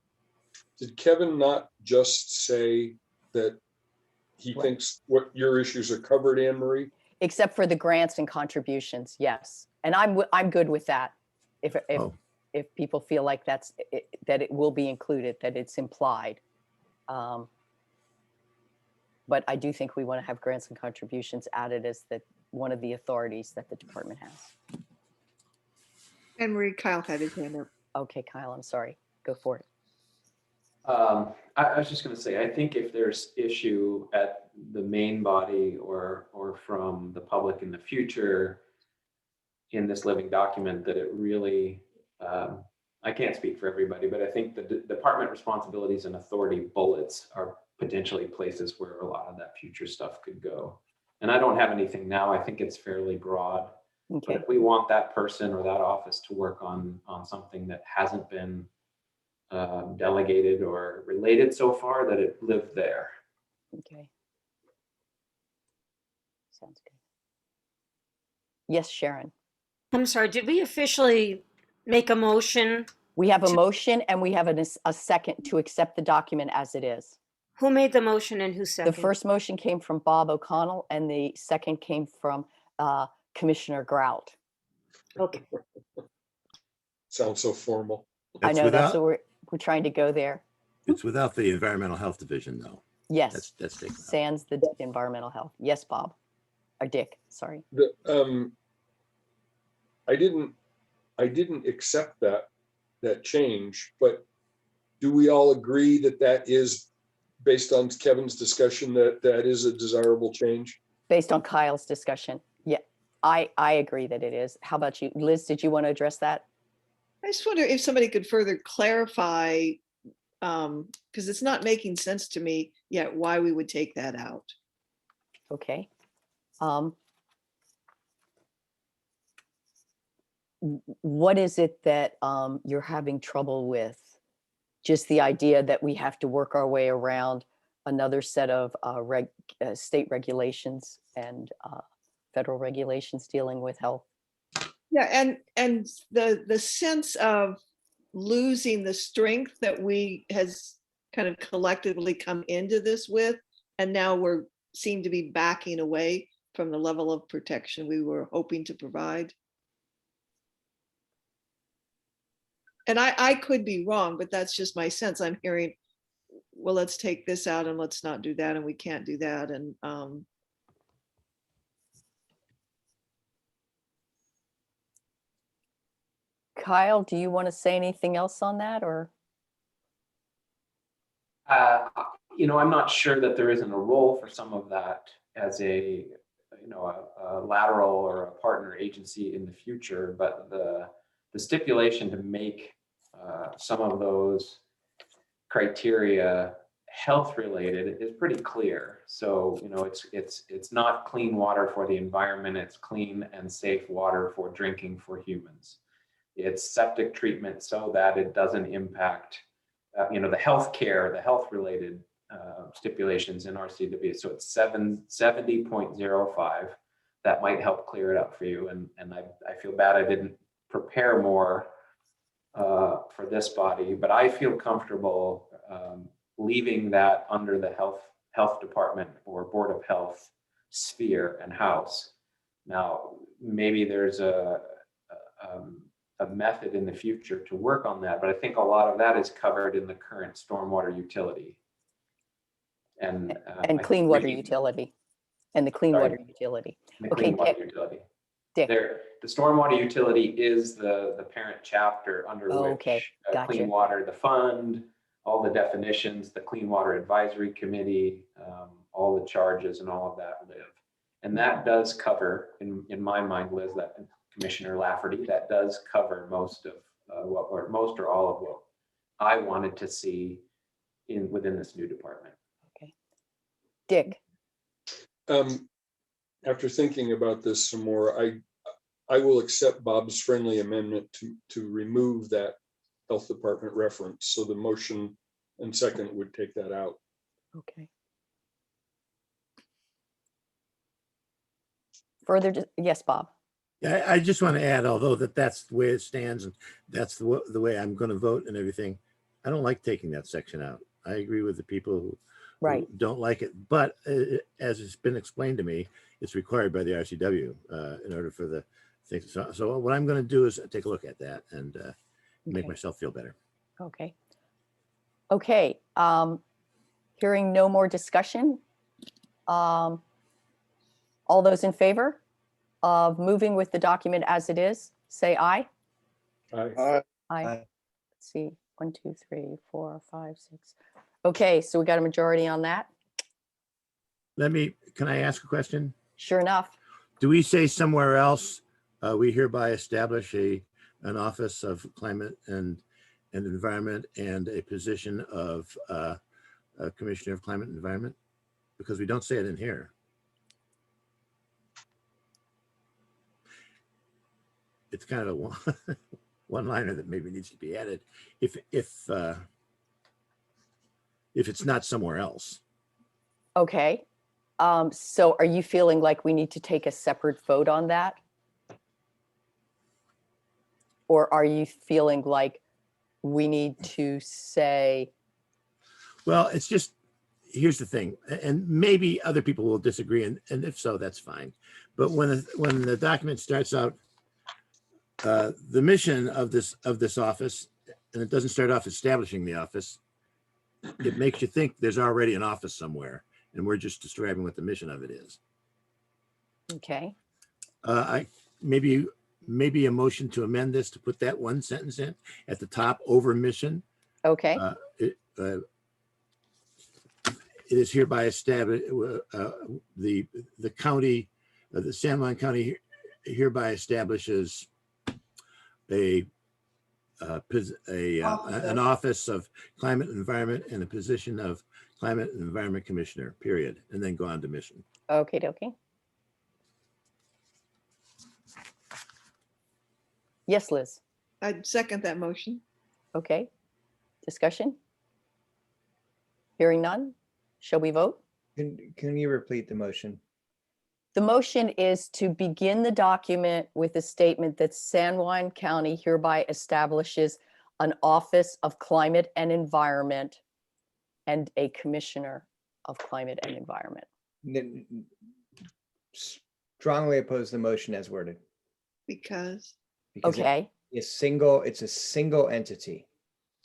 Did Kevin not just say that he What? thinks what your issues are covered, Anne Marie? Except for the grants and contributions, yes. And I'm good with that. Oh. If people feel like that it will be included, that it's implied. But I do think we want to have grants and contributions added as one of the authorities that the department has. Anne Marie, Kyle had his hand up. Okay, Kyle, I'm sorry. Go for it. I was just going to say, I think if there's issue at the main body or from the public in the future in this living document, that it really, I can't speak for everybody, but I think the department responsibilities and authority bullets are potentially places where a lot of that future stuff could go. And I don't have anything now. I think it's fairly broad. Okay, But if we want that person or that office to work on something that hasn't been delegated or related so far, that it lived there. okay. Sounds good. Yes, Sharon? I'm sorry, did we officially make a motion? We have a motion and we have a second to accept the document as it is. Who made the motion and who The seconded? first motion came from Bob O'Connell and the second came from Commissioner Grout. Okay, Sounds so formal. I That's know that's without, what we're trying to go there. it's without the environmental health division though. Yes, That's taken out. sans the environmental health. Yes, Bob. Or Dick, sorry. The, I didn't accept that change, but do we all agree that that is, based on Kevin's discussion, that is a desirable change? Based on Kyle's discussion. Yeah, I agree that it is. How about you? Liz, did you want to address that? I just wonder if somebody could further clarify, because it's not making sense to me yet why we would take that out. Okay. What is it that you're having trouble with? Just the idea that we have to work our way around another set of state regulations and federal regulations dealing with health? Yeah, and the sense of losing the strength that we has kind of collectively come into this with, and now we're seem to be backing away from the level of protection we were hoping to provide. And I could be wrong, but that's just my sense. I'm hearing, well, let's take this out and let's not do that, and we can't do that. And Kyle, do you want to say anything else on that, or? I'm not sure that there isn't a role for some of that as a lateral or a partner agency in the future, but the stipulation to make some of those criteria health related is pretty clear. So it's not clean water for the environment, it's clean and safe water for drinking for humans. It's septic treatment so that it doesn't impact the health related stipulations in RCW. So it's 70.05. That might help clear it up for you. And I feel bad I didn't prepare more for this body, but I feel comfortable leaving that under the health department or Board of Health sphere and house. Now, maybe there's a method in the future to work on that, but I think a lot of that is covered in the current stormwater utility. And Clean water utility. And the clean water utility. The Okay, clean water Dick. utility. Dick. The stormwater utility is the parent chapter under Okay, which gotcha. Clean Water, the fund, all the definitions, the Clean Water Advisory Committee, all the charges and all of that live. And that does cover, in my mind, Liz, that Commissioner Lafferty, that does cover most or all of what I wanted to see within this new department. Okay. Dick. After thinking about this some more, I will accept Bob's friendly amendment to remove that health department reference. So the motion and second would take that out. Okay. Further, yes, Bob. Yeah, I just want to add, although that's the way it stands and that's the way I'm going to vote and everything, I don't like taking that section out. I agree with the people who don't like it, but as it's been explained to me, it's required by the RCW in order for the things. So what I'm going to do is take a look at that and make myself feel better. Okay. Okay. Hearing no more discussion. All those in favor of moving with the document as it is, say aye. Aye. Aye. Let's see, 1, 2, 3, 4, 5, 6. Okay, so we got a majority on that. Can I ask a question? Sure enough. Do we say somewhere else, we hereby establish an office of climate and environment and a position of Commissioner of Climate and Environment? Because we don't say it in here. It's kind of a one-liner that maybe needs to be added if it's not somewhere else. Okay. So are you feeling like we need to take a separate vote on that? Or are you feeling like we need to say? Well, it's just, here's the thing, and maybe other people will disagree, and if so, that's fine. But when the document starts out, the mission of this office, and it doesn't start off establishing the office, it makes you think there's already an office somewhere, and we're just describing what the mission of it is. Okay, Maybe a motion to amend this to put that one sentence in at the top over mission. okay, It is hereby established, the county, the San Juan County hereby establishes an office of climate and environment and a position of climate and environment commissioner, period, and then go on to mission. okay, okay. Yes, Liz. I'd second that motion. Okay. Discussion? Hearing none? Shall we vote? Can you repeat the motion? The motion is to begin the document with a statement that San Juan County hereby establishes an Office of Climate and Environment and a Commissioner of Climate and Environment. Strongly oppose the motion as worded. Because Because Okay, it's a single entity.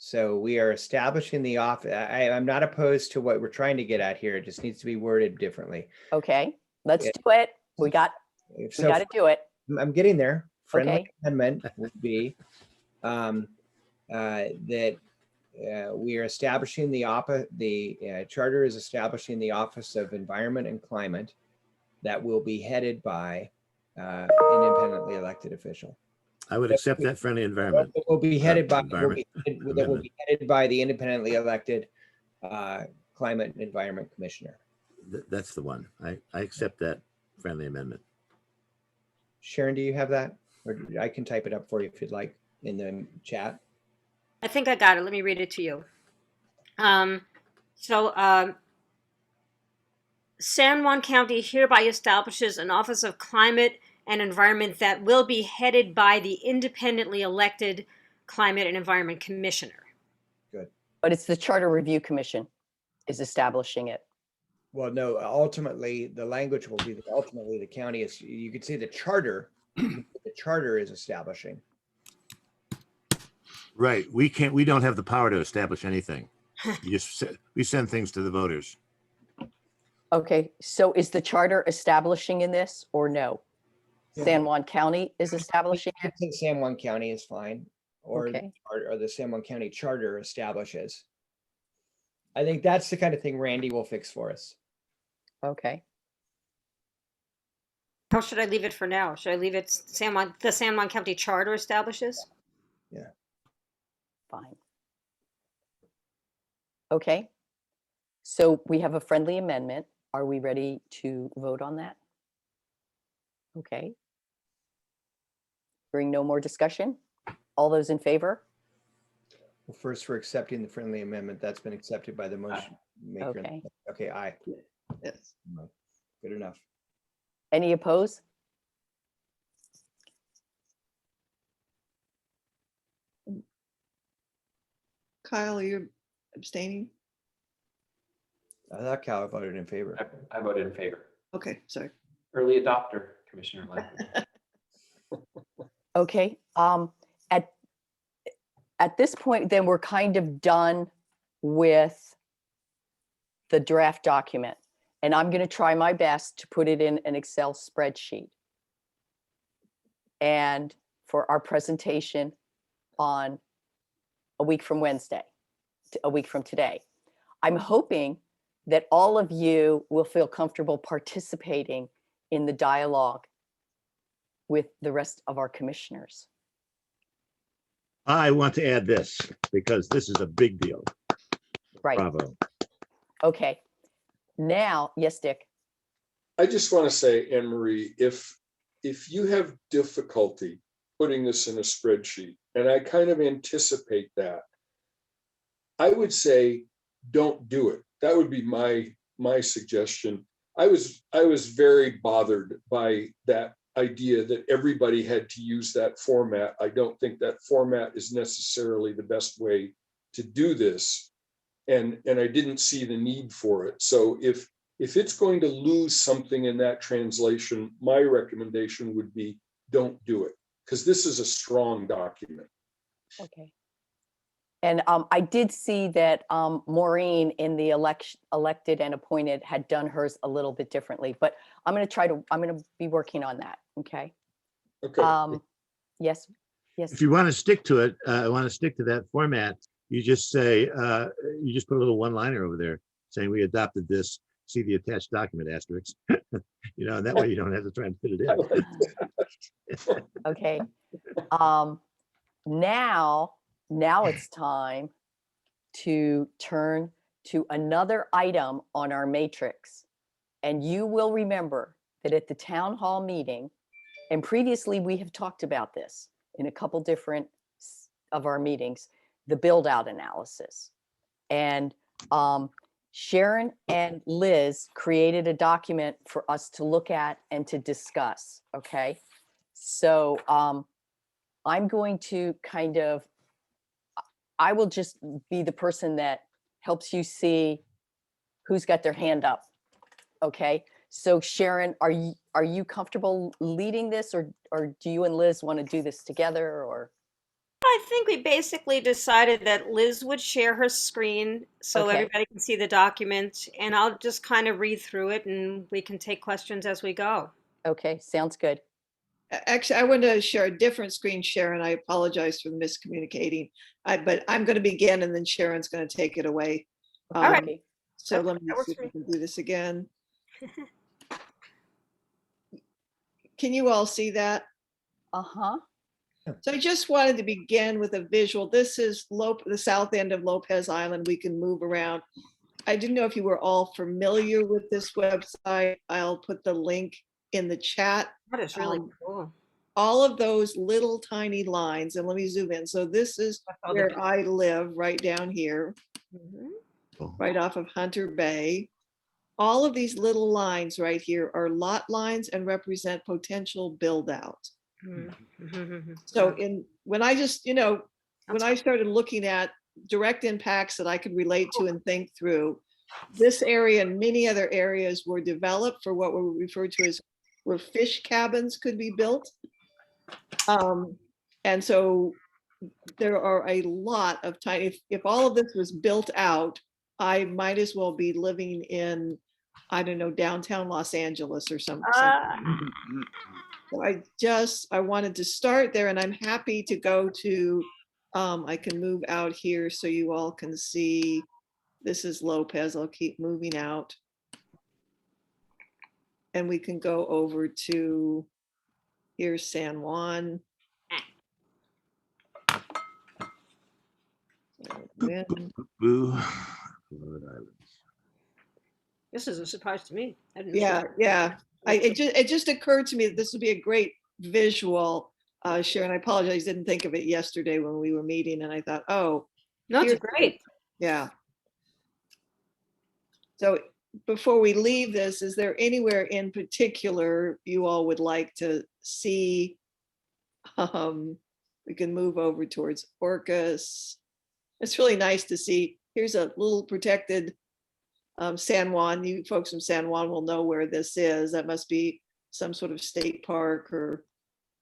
So we are establishing the office. I'm not opposed to what we're trying to get at here. It just needs to be worded differently. okay, let's Yeah. do it. We got So to do it. I'm getting there. Friendly Okay. amendment would be that we are establishing the charter is establishing the Office of Environment and Climate that will be headed by an independently elected official. I would accept that friendly environment. That will be headed by Environment that will be headed by the independently elected Climate and Environment Commissioner. That's the one. I accept that friendly amendment. Sharon, do you have that? Or I can type it up for you if you'd like in the chat. I think I got it. Let me read it to you. San Juan County hereby establishes an Office of Climate and Environment that will be headed by the independently elected Climate and Environment Commissioner. But it's the Charter Review Commission is establishing it. Well, no, ultimately, the language will be that ultimately the county is, you could say the charter is establishing. Right. We don't have the power to establish anything. We send things to the voters. Okay, so is the charter establishing in this or no? San Juan County is establishing I it? think San Juan County is fine, or Okay. the San Juan County Charter establishes. I think that's the kind of thing Randy will fix for us. Okay, How should I leave it for now? Should I leave it the San Juan County Charter establishes? fine. Okay, so we have a friendly amendment. Are we ready to vote on that? Okay. Hearing no more discussion? All those in favor? Well, first, we're accepting the friendly amendment. That's been accepted by the motion maker. Okay. Okay, aye. yes, Good enough. Any opposed? Kyle, are you abstaining? I thought Cal voted in favor. I voted in favor. Okay, sorry. Early adopter, Commissioner Langford. Okay, at this point, then we're kind of done with the draft document. And I'm going to try my best to put it in an Excel spreadsheet. And for our presentation on a week from Wednesday, a week from today. I'm hoping that all of you will feel comfortable participating in the dialogue with the rest of our commissioners. I want to add this because this is a big deal. Right. Bravo. Okay. Now, yes, Dick. I just want to say, Anne Marie, if you have difficulty putting this in a spreadsheet, and I kind of anticipate that, I would say don't do it. That would be my suggestion. I was very bothered by that idea that everybody had to use that format. I don't think that format is necessarily the best way to do this. And I didn't see the need for it. So if it's going to lose something in that translation, my recommendation would be don't do it, because this is a strong document. Okay. And I did see that Maureen in the elected and appointed had done hers a little bit differently, but I'm going to be working on that. Okay. Okay. Yes. Yes. If you want to stick to it, want to stick to that format, you just say, you just put a little one-liner over there saying we adopted this, see the attached document asterisk. You know, and that way you don't have to try and fit it in. Okay. Now it's time to turn to another item on our matrix. And you will remember that at the town hall meeting, and previously we have talked about this in a couple different of our meetings, the build out analysis. And Sharon and Liz created a document for us to look at and to discuss. Okay. So I'm going to I will just be the person that helps you see who's got their hand up. Okay. So Sharon, are you comfortable leading this, or do you and Liz want to do this together, or? I think we basically decided that Liz would share her screen so Okay. everybody can see the document, and I'll just kind of read through it and we can take questions as we go. Okay, sounds good. Actually, I want to share a different screen, Sharon. I apologize for miscommunicating. But I'm going to begin and then Sharon's going to take it away. All right. Okay. So Okay, let me that works see if for I me. can do this again. Can you all see that? Uh-huh. So I just wanted to begin with a visual. This is the south end of Lopez Island. We can move around. I didn't know if you were all familiar with this website. I'll put the link in the chat. That is really cool. All of those little tiny lines, and let me zoom in. So this is all the where big- I live, right down here, Mhm. right off of Hunter Bay. All of these little lines right here are lot lines and represent potential build out. Mhm. So Wow. when I just, when That's I started looking at direct impacts that I could relate to and think through, this area and many other areas were developed for what were referred to as where fish cabins could be built. And so there are a lot of tiny, if all of this was built out, I might as well be living in, I don't know, downtown Los Angeles or something. So I wanted to start there, and I'm happy to go to, I can move out here so you all can see. This is Lopez. I'll keep moving out. And we can go over to, here's San Juan. Boo. This is a surprise to me. I didn't Yeah, yeah. It just occurred to me that this would be a great visual. Sharon, I apologize, didn't think of it yesterday when we were meeting, and I thought, oh, No, it's here's- great. yeah. So before we leave this, is there anywhere in particular you all would like to see? We can move over towards Orcas. It's really nice to see. Here's a little protected San Juan. You folks from San Juan will know where this is. That must be some sort of state park or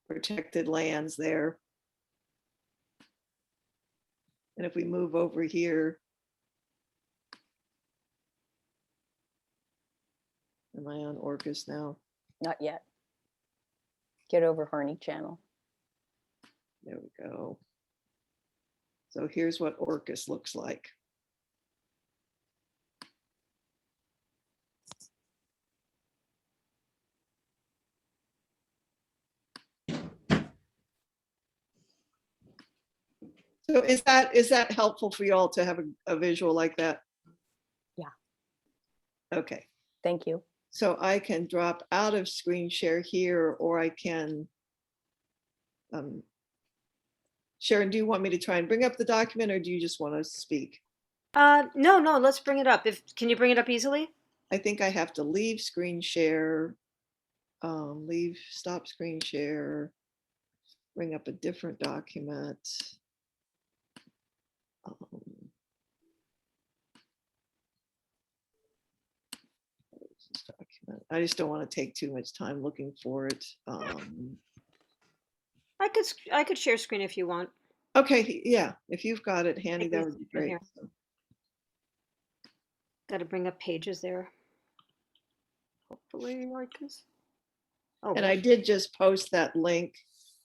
protected lands there. And if we move over here, am I on Orcas now? Not yet. Get over Harney Channel. There we go. So here's what Orcas looks like. So is that helpful for you all to have a visual like that? Yeah. Okay. Thank you. So I can drop out of screen share here, or I can, Sharon, do you want me to try and bring up the document, or do you just want to speak? No, let's bring it up. Can you bring it up easily? I think I have to leave screen share, stop screen share, bring up a different document. I just don't want to take too much time looking for it. I could share screen if you want. Okay, yeah, if you've got it handy, think that it's would be in great. here. Got to bring up pages there. Hopefully like this. Oh, And I did just post that link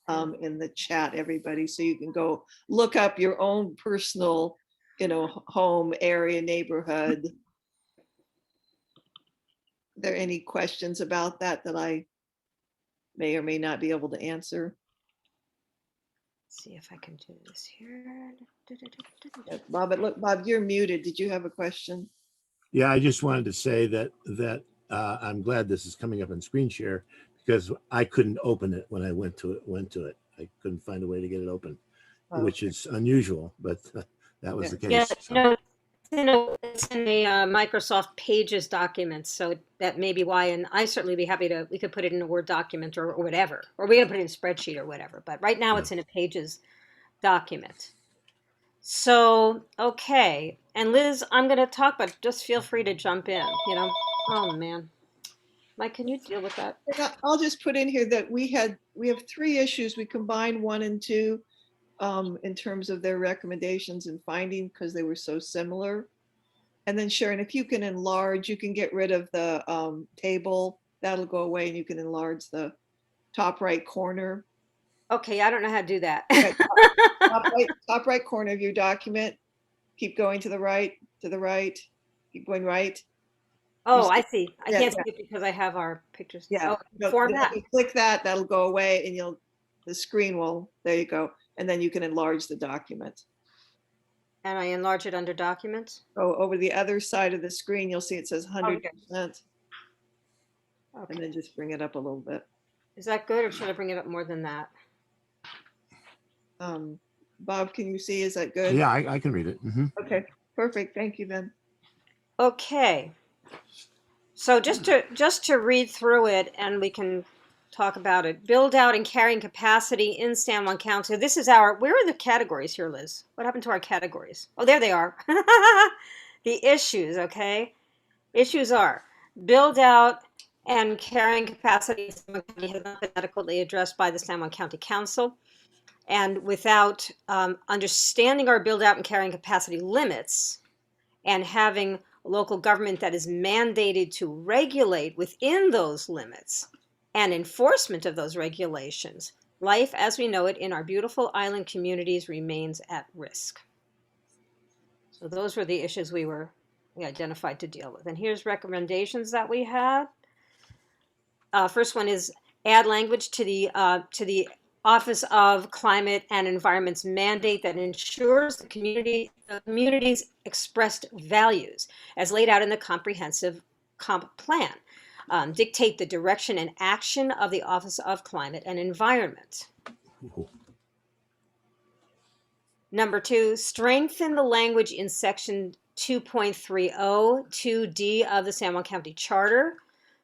in the chat, everybody, so you can go look up your own personal, home area, neighborhood. Are there any questions about that I may or may not be able to answer? see if I can do this here. Bob, look, Bob, you're muted. Did you have a question? Yeah, I just wanted to say that I'm glad this is coming up on screen share because I couldn't open it when I went to it. I couldn't find a way to get it open, which is unusual, but that was the case. Yeah, So. it's in a Microsoft Pages document, so that may be why. And I certainly be happy we could put it in a Word document or whatever, or we're gonna put it in a spreadsheet or whatever. But right now it's in a Pages document. So, okay. And Liz, I'm gonna talk, but just feel free to jump in, Oh man. Mike, can you deal with that? I'll just put in here that we have 3 issues. We combined 1 and 2 in terms of their recommendations and finding because they were so similar. And then Sharon, if you can enlarge, you can get rid of the table. That'll go away and you can enlarge the top right corner. Okay, I don't know how to do that. Okay, top right corner of your document. Keep going to the right, keep going right. Oh, I see. I Yeah, can't see it because I have our pictures. Yeah. Oh, format. You click that, that'll go away and the screen will, there you go. And then you can enlarge the document. And I enlarge it under documents. Oh, over the other side of the screen, you'll see it says 100%. Okay. And then just bring it up a little bit. Is that good or should I bring it up more than that? Bob, can you see? Is that good? Yeah, I can read it. Mm-hmm. Okay, perfect. Thank you, then. Okay. So just to read through it and we can talk about it. Build out and carrying capacity in San Juan County. This is where are the categories here, Liz? What happened to our categories? Oh, there they are. The issues, okay? Issues are build out and carrying capacity in San Juan County has not been adequately addressed by the San Juan County Council. And without understanding our build out and carrying capacity limits and having a local government that is mandated to regulate within those limits and enforcement of those regulations, life as we know it in our beautiful island communities remains at risk. So those were the issues we identified to deal with. And here's recommendations that we had. First one is add language to the Office of Climate and Environment's mandate that ensures the community's expressed values as laid out in the comprehensive comp plan. Dictate the direction and action of the Office of Climate and Environment. Number 2, strengthen the language in section 2.30 2D of the San Juan County Charter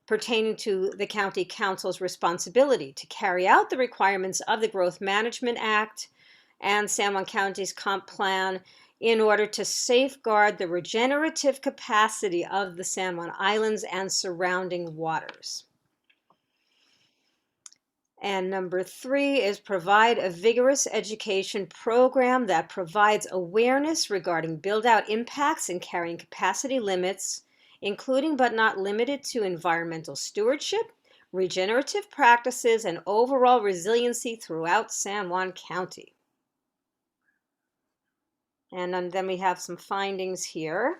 pertaining to the County Council's responsibility to carry out the requirements of the Growth Management Act and San Juan County's comp plan in order to safeguard the regenerative capacity of the San Juan Islands and surrounding waters. And number 3 is provide a vigorous education program that provides awareness regarding build-out impacts and carrying capacity limits, including but not limited to environmental stewardship, regenerative practices, and overall resiliency throughout San Juan County. And then we have some findings here.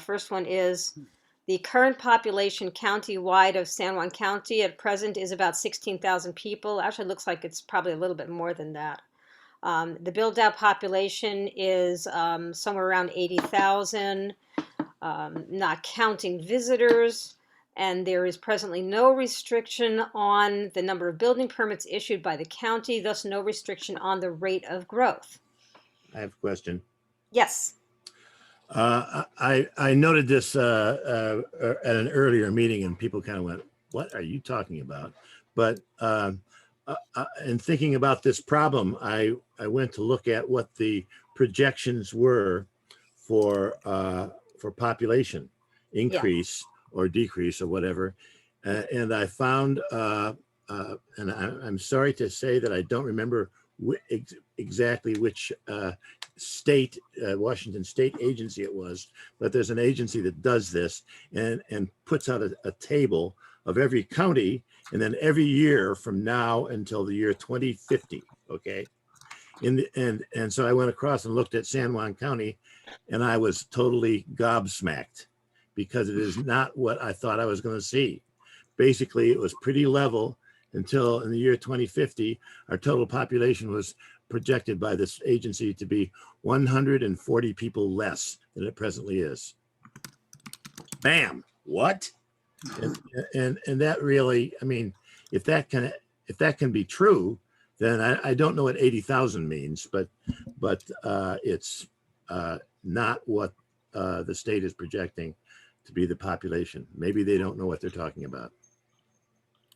First one is the current population countywide of San Juan County at present is about 16,000 people. Actually, it looks like it's probably a little bit more than that. The build-out population is somewhere around 80,000. Not counting visitors, and there is presently no restriction on the number of building permits issued by the county, thus no restriction on the rate of growth. I have a question. Yes. I noted this at an earlier meeting and people kind of went, what are you talking about? But in thinking about this problem, I went to look at what the projections were for population increase or decrease or whatever. And I found, and I'm sorry to say that I don't remember exactly which state, Washington State agency it was, but there's an agency that does this and puts out a table of every county, and then every year from now until the year 2050. Okay. And so I went across and looked at San Juan County, and I was totally gobsmacked because it is not what I thought I was going to see. Basically, it was pretty level until in the year 2050, our total population was projected by this agency to be 140 people less than it presently is. Bam! What? And that really, I mean, if that can be true, then I don't know what 80,000 means, but it's not what the state is projecting to be the population. Maybe they don't know what they're talking about.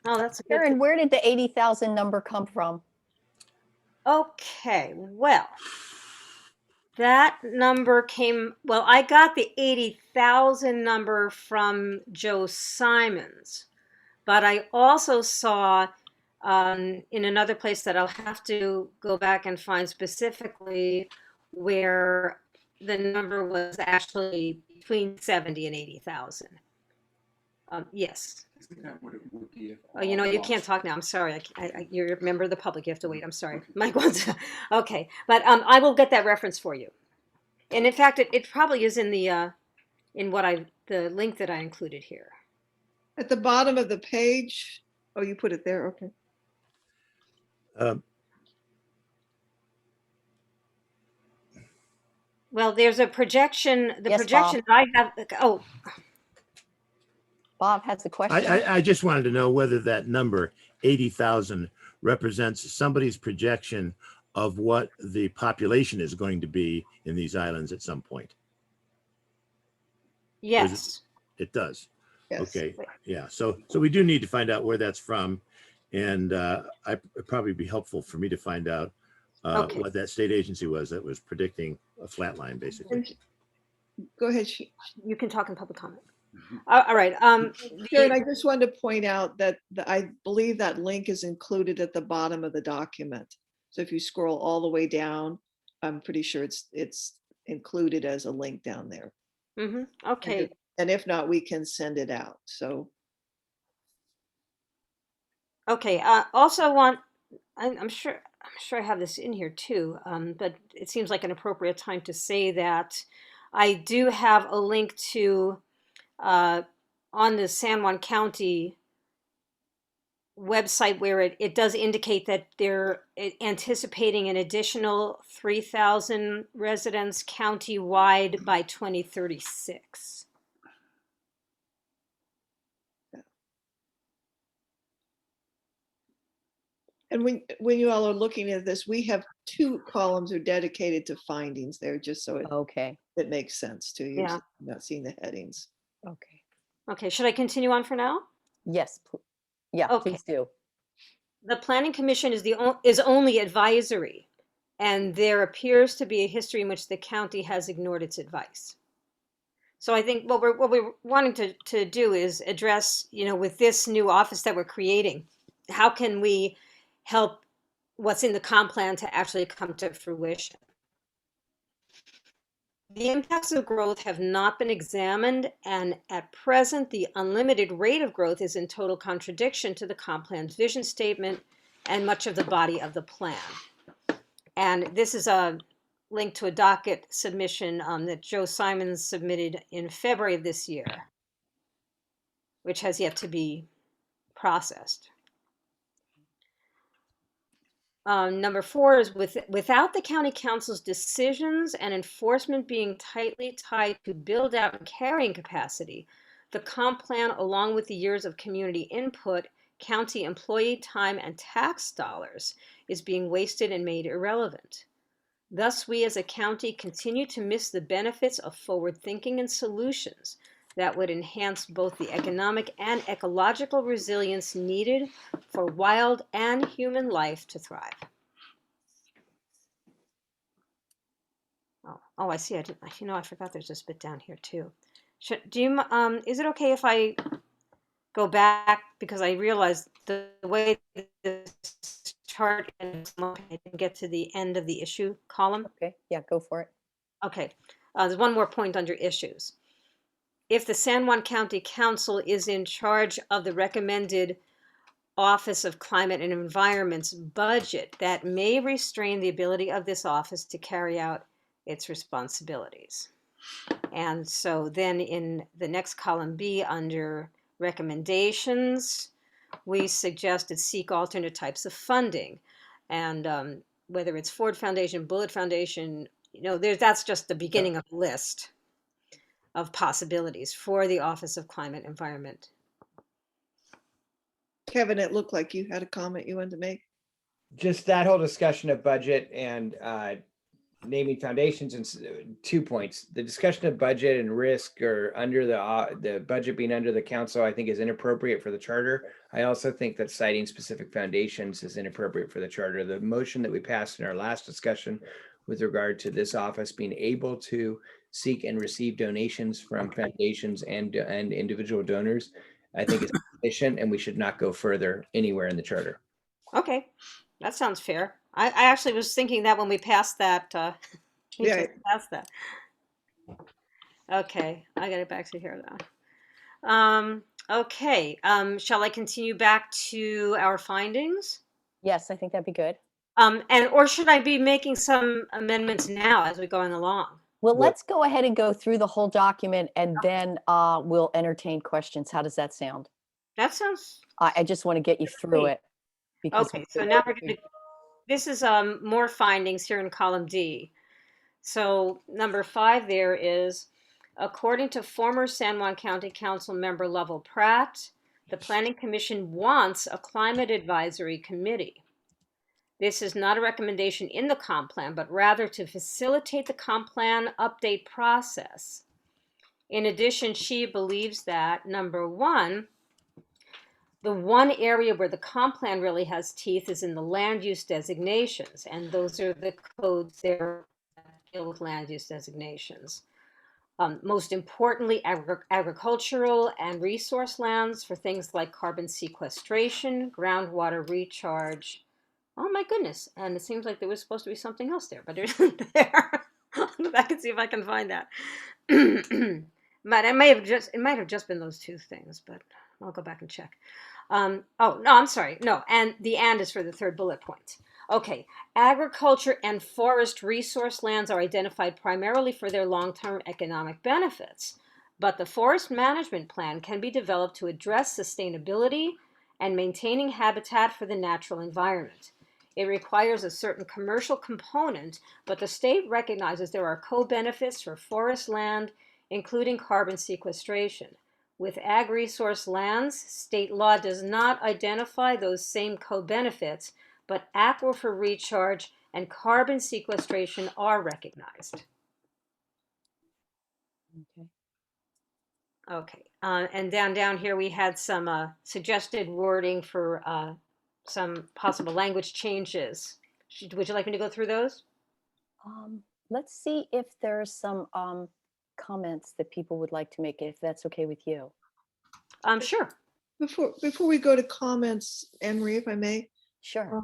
Oh, that's a good. Karen, where did the 80,000 number come from? Okay, well, that number came, well, I got the 80,000 number from Joe Simons, but I also saw in another place that I'll have to go back and find specifically where the number was actually between 70 and 80,000. Yes. Oh, you know, you can't talk now. I'm sorry. You're a member of the public. You have to wait. I'm sorry. Mike wants to. Okay. But I will get that reference for you. And in fact, it probably is in the the link that I included here. At the bottom of the page. Oh, you put it there. Okay. Well, there's a projection. The Yes, projection that I have. Oh, Bob has a question. I just wanted to know whether that number 80,000 represents somebody's projection of what the population is going to be in these islands at some point. yes. It does. Yes. Okay. Yeah. So we do need to find out where that's from, and it'd probably be helpful for me to find out Okay. what that state agency was that was predicting a flat line, basically. Go ahead. You can talk in public comment. All right. Karen, I just wanted to point out that I believe that link is included at the bottom of the document. So if you scroll all the way down, I'm pretty sure it's included as a link down there. Okay. And if not, we can send it out. So. Okay. Also I'm sure I have this in here too, but it seems like an appropriate time to say that I do have a link to on the San Juan County website where it does indicate that they're anticipating an additional 3,000 residents county-wide by 2036. And when you all are looking at this, we have 2 columns are dedicated to findings there, just so Okay. it makes sense to you. Yeah. Not seeing the headings. Okay. Okay, should I continue on for now? Yes. Yeah, Okay. please do. The Planning Commission is only advisory, and there appears to be a history in which the county has ignored its advice. So I think what we're wanting to do is address, with this new office that we're creating, how can we help what's in the comp plan to actually come to fruition? The impacts of growth have not been examined, and at present, the unlimited rate of growth is in total contradiction to the comp plan's vision statement and much of the body of the plan. And this is a link to a docket submission that Joe Simons submitted in February of this year, which has yet to be processed. Number 4 is without the county council's decisions and enforcement being tightly tied to build out and carrying capacity, the comp plan, along with the years of community input, county employee time, and tax dollars, is being wasted and made irrelevant. Thus, we as a county continue to miss the benefits of forward thinking and solutions that would enhance both the economic and ecological resilience needed for wild and human life to thrive. Oh, I see. I forgot there's this bit down here too. Is it okay if I go back, because I realized the way this chart is, I didn't get to the end of the issue column. Okay, yeah, go for it. Okay, there's one more point under issues. If the San Juan County Council is in charge of the recommended Office of Climate and Environment's budget, that may restrain the ability of this office to carry out its responsibilities. And so then in the next column B, under recommendations, we suggested seek alternate types of funding. And whether it's Ford Foundation, Bullitt Foundation, that's just the beginning of a list of possibilities for the Office of Climate and Environment. Kevin, it looked like you had a comment you wanted to make. Just that whole discussion of budget and naming foundations, and 2 points. The discussion of budget and risk or under the budget being under the council, I think is inappropriate for the charter. I also think that citing specific foundations is inappropriate for the charter. The motion that we passed in our last discussion with regard to this office being able to seek and receive donations from foundations and individual donors, I think is sufficient, and we should not go further anywhere in the charter. Okay, that sounds fair. I actually was thinking that when we passed that. We Yeah. just passed that. Okay, I got it back to here now. Okay, shall I continue back to our findings? Yes, I think that'd be good. Or should I be making some amendments now as we're going along? Well, Well- let's go ahead and go through the whole document and then we'll entertain questions. How does that sound? That sounds I just want to get you through Great. it. because okay. we So could- now we're going to. This is more findings here in column D. So number 5 there is, according to former San Juan County Council member Lovell Pratt, the Planning Commission wants a climate advisory committee. This is not a recommendation in the comp plan, but rather to facilitate the comp plan update process. In addition, she believes that, number 1, the one area where the comp plan really has teeth is in the land use designations, and those are the codes there that deal with land use designations. Most importantly, agricultural and resource lands for things like carbon sequestration, groundwater recharge. Oh my goodness, and it seems like there was supposed to be something else there, but it isn't there. I can see if I can find that. But it might have just been those 2 things, but I'll go back and check. Oh, no, I'm sorry. No, and the and is for the 3rd bullet point. Okay, agriculture and forest resource lands are identified primarily for their long-term economic benefits, but the forest management plan can be developed to address sustainability and maintaining habitat for the natural environment. It requires a certain commercial component, but the state recognizes there are co-benefits for forest land, including carbon sequestration. With ag resource lands, state law does not identify those same co-benefits, but aquifer recharge and carbon sequestration are recognized. Okay. Okay, and down here we had some suggested wording for some possible language changes. Would you like me to go through those? Let's see if there's some comments that people would like to make, if that's okay with you. Sure. Before we go to comments, Anne Marie, if I may, Sure.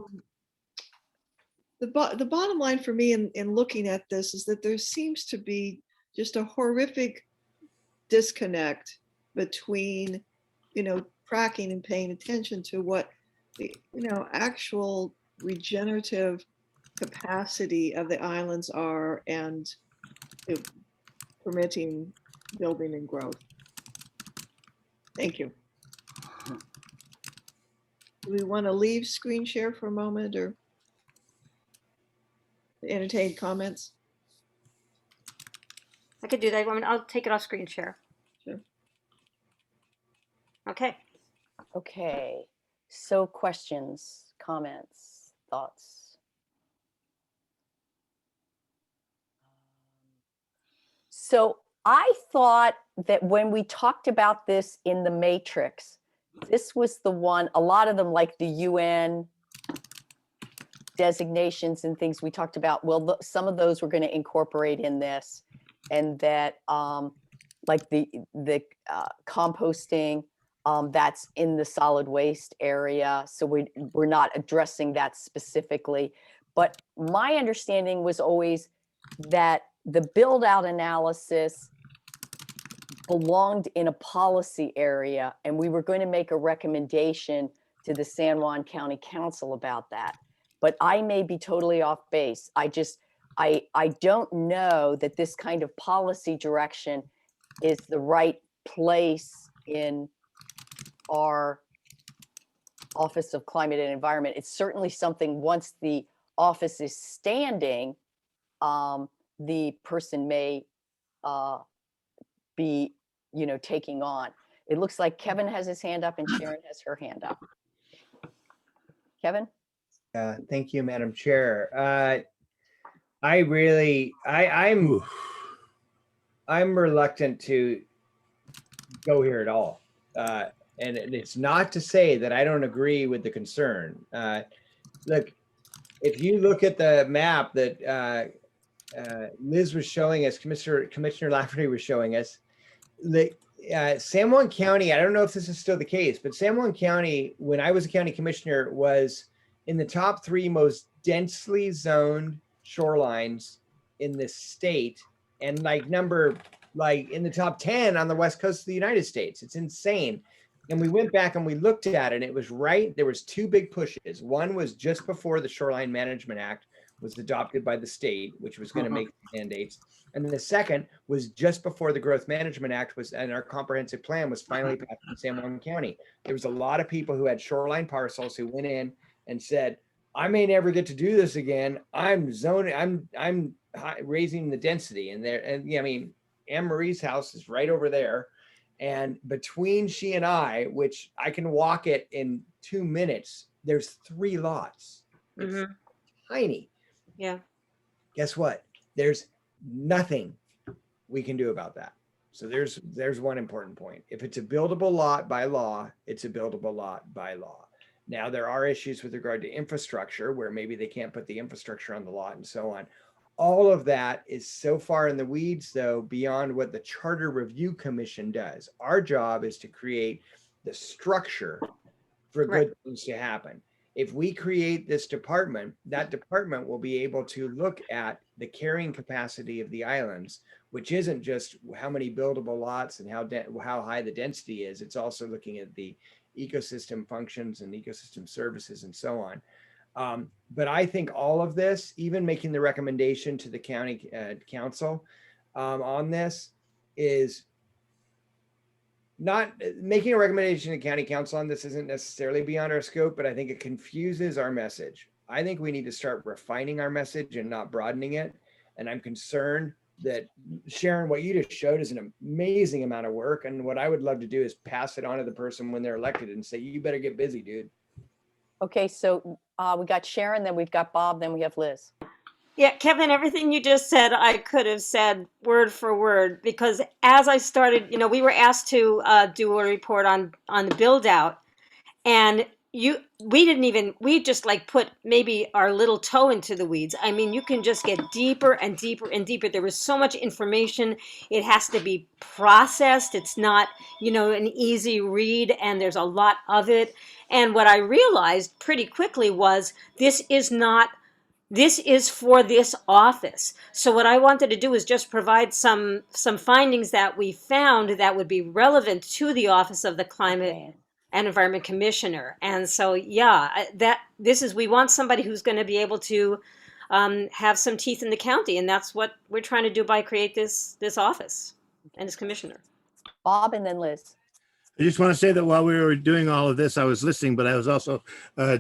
the bottom line for me in looking at this is that there seems to be just a horrific disconnect between, tracking and paying attention to what the, actual regenerative capacity of the islands are and permitting building and growth. Thank you. Do we want to leave screen share for a moment or entertain comments? I could do that. I'll take it off screen share. Sure. Okay. Okay. So questions, comments, thoughts? So I thought that when we talked about this in the matrix, this was the one, a lot of them like the UN designations and things we talked about, well, some of those we're going to incorporate in this, and that like the composting that's in the solid waste area. So we're not addressing that specifically. But my understanding was always that the build out analysis belonged in a policy area, and we were going to make a recommendation to the San Juan County Council about that. But I may be totally off base. I don't know that this kind of policy direction is the right place in our Office of Climate and Environment. It's certainly something, once the office is standing, the person may be, taking on. It looks like Kevin has his hand up and Sharon has her hand up. Kevin? Thank you, Madam Chair. I'm Ooh. reluctant to go here at all. And it's not to say that I don't agree with the concern. Look, if you look at the map that Liz was showing us, Commissioner Lafferty was showing us, San Juan County, I don't know if this is still the case, but San Juan County, when I was a county commissioner, was in the top 3 most densely zoned shorelines in the state, and in the top 10 on the west coast of the United States. It's insane. And we went back and we looked at it, and it was right. There was 2 big pushes. One was just before the Shoreline Management Act was adopted by the state, which was going to make mandates. And then the second was just before the Growth Management Act was, and our comprehensive plan was finally passed in San Juan County. There was a lot of people who had shoreline parcels who went in and said, I may never get to do this again. I'm raising the density. And Anne Marie's house is right over there. And between she and I, which I can walk it in 2 minutes, there's 3 lots. It's tiny. Yeah. Guess what? There's nothing we can do about that. So there's one important point. If it's a buildable lot by law, it's a buildable lot by law. Now, there are issues with regard to infrastructure where maybe they can't put the infrastructure on the lot and so on. All of that is so far in the weeds, though, beyond what the Charter Review Commission does. Our job is to create the structure for good things to happen. If we create this department, that department will be able to look at the carrying capacity of the islands, which isn't just how many buildable lots and how high the density is. It's also looking at the ecosystem functions and ecosystem services and so on. But I think all of this, even making the recommendation to the county council on this, is not making a recommendation to county council on this isn't necessarily beyond our scope, but I think it confuses our message. I think we need to start refining our message and not broadening it. And I'm concerned that, Sharon, what you just showed is an amazing amount of work. And what I would love to do is pass it on to the person when they're elected and say, you better get busy, dude. Okay, so we got Sharon, then we've got Bob, then we have Liz. Yeah, Kevin, everything you just said, I could have said word for word, because as I started, we were asked to do a report on the build out, and we just put maybe our little toe into the weeds. I mean, you can just get deeper and deeper and deeper. There was so much information. It has to be processed. It's not, an easy read, and there's a lot of it. And what I realized pretty quickly was this is for this office. So what I wanted to do is just provide some findings that we found that would be relevant to the Office of the Climate and Environment Commissioner. And so, we want somebody who's going to be able to have some teeth in the county. And that's what we're trying to do by create this office and this commissioner. Bob and then Liz. I just want to say that while we were doing all of this, I was listening, but I was also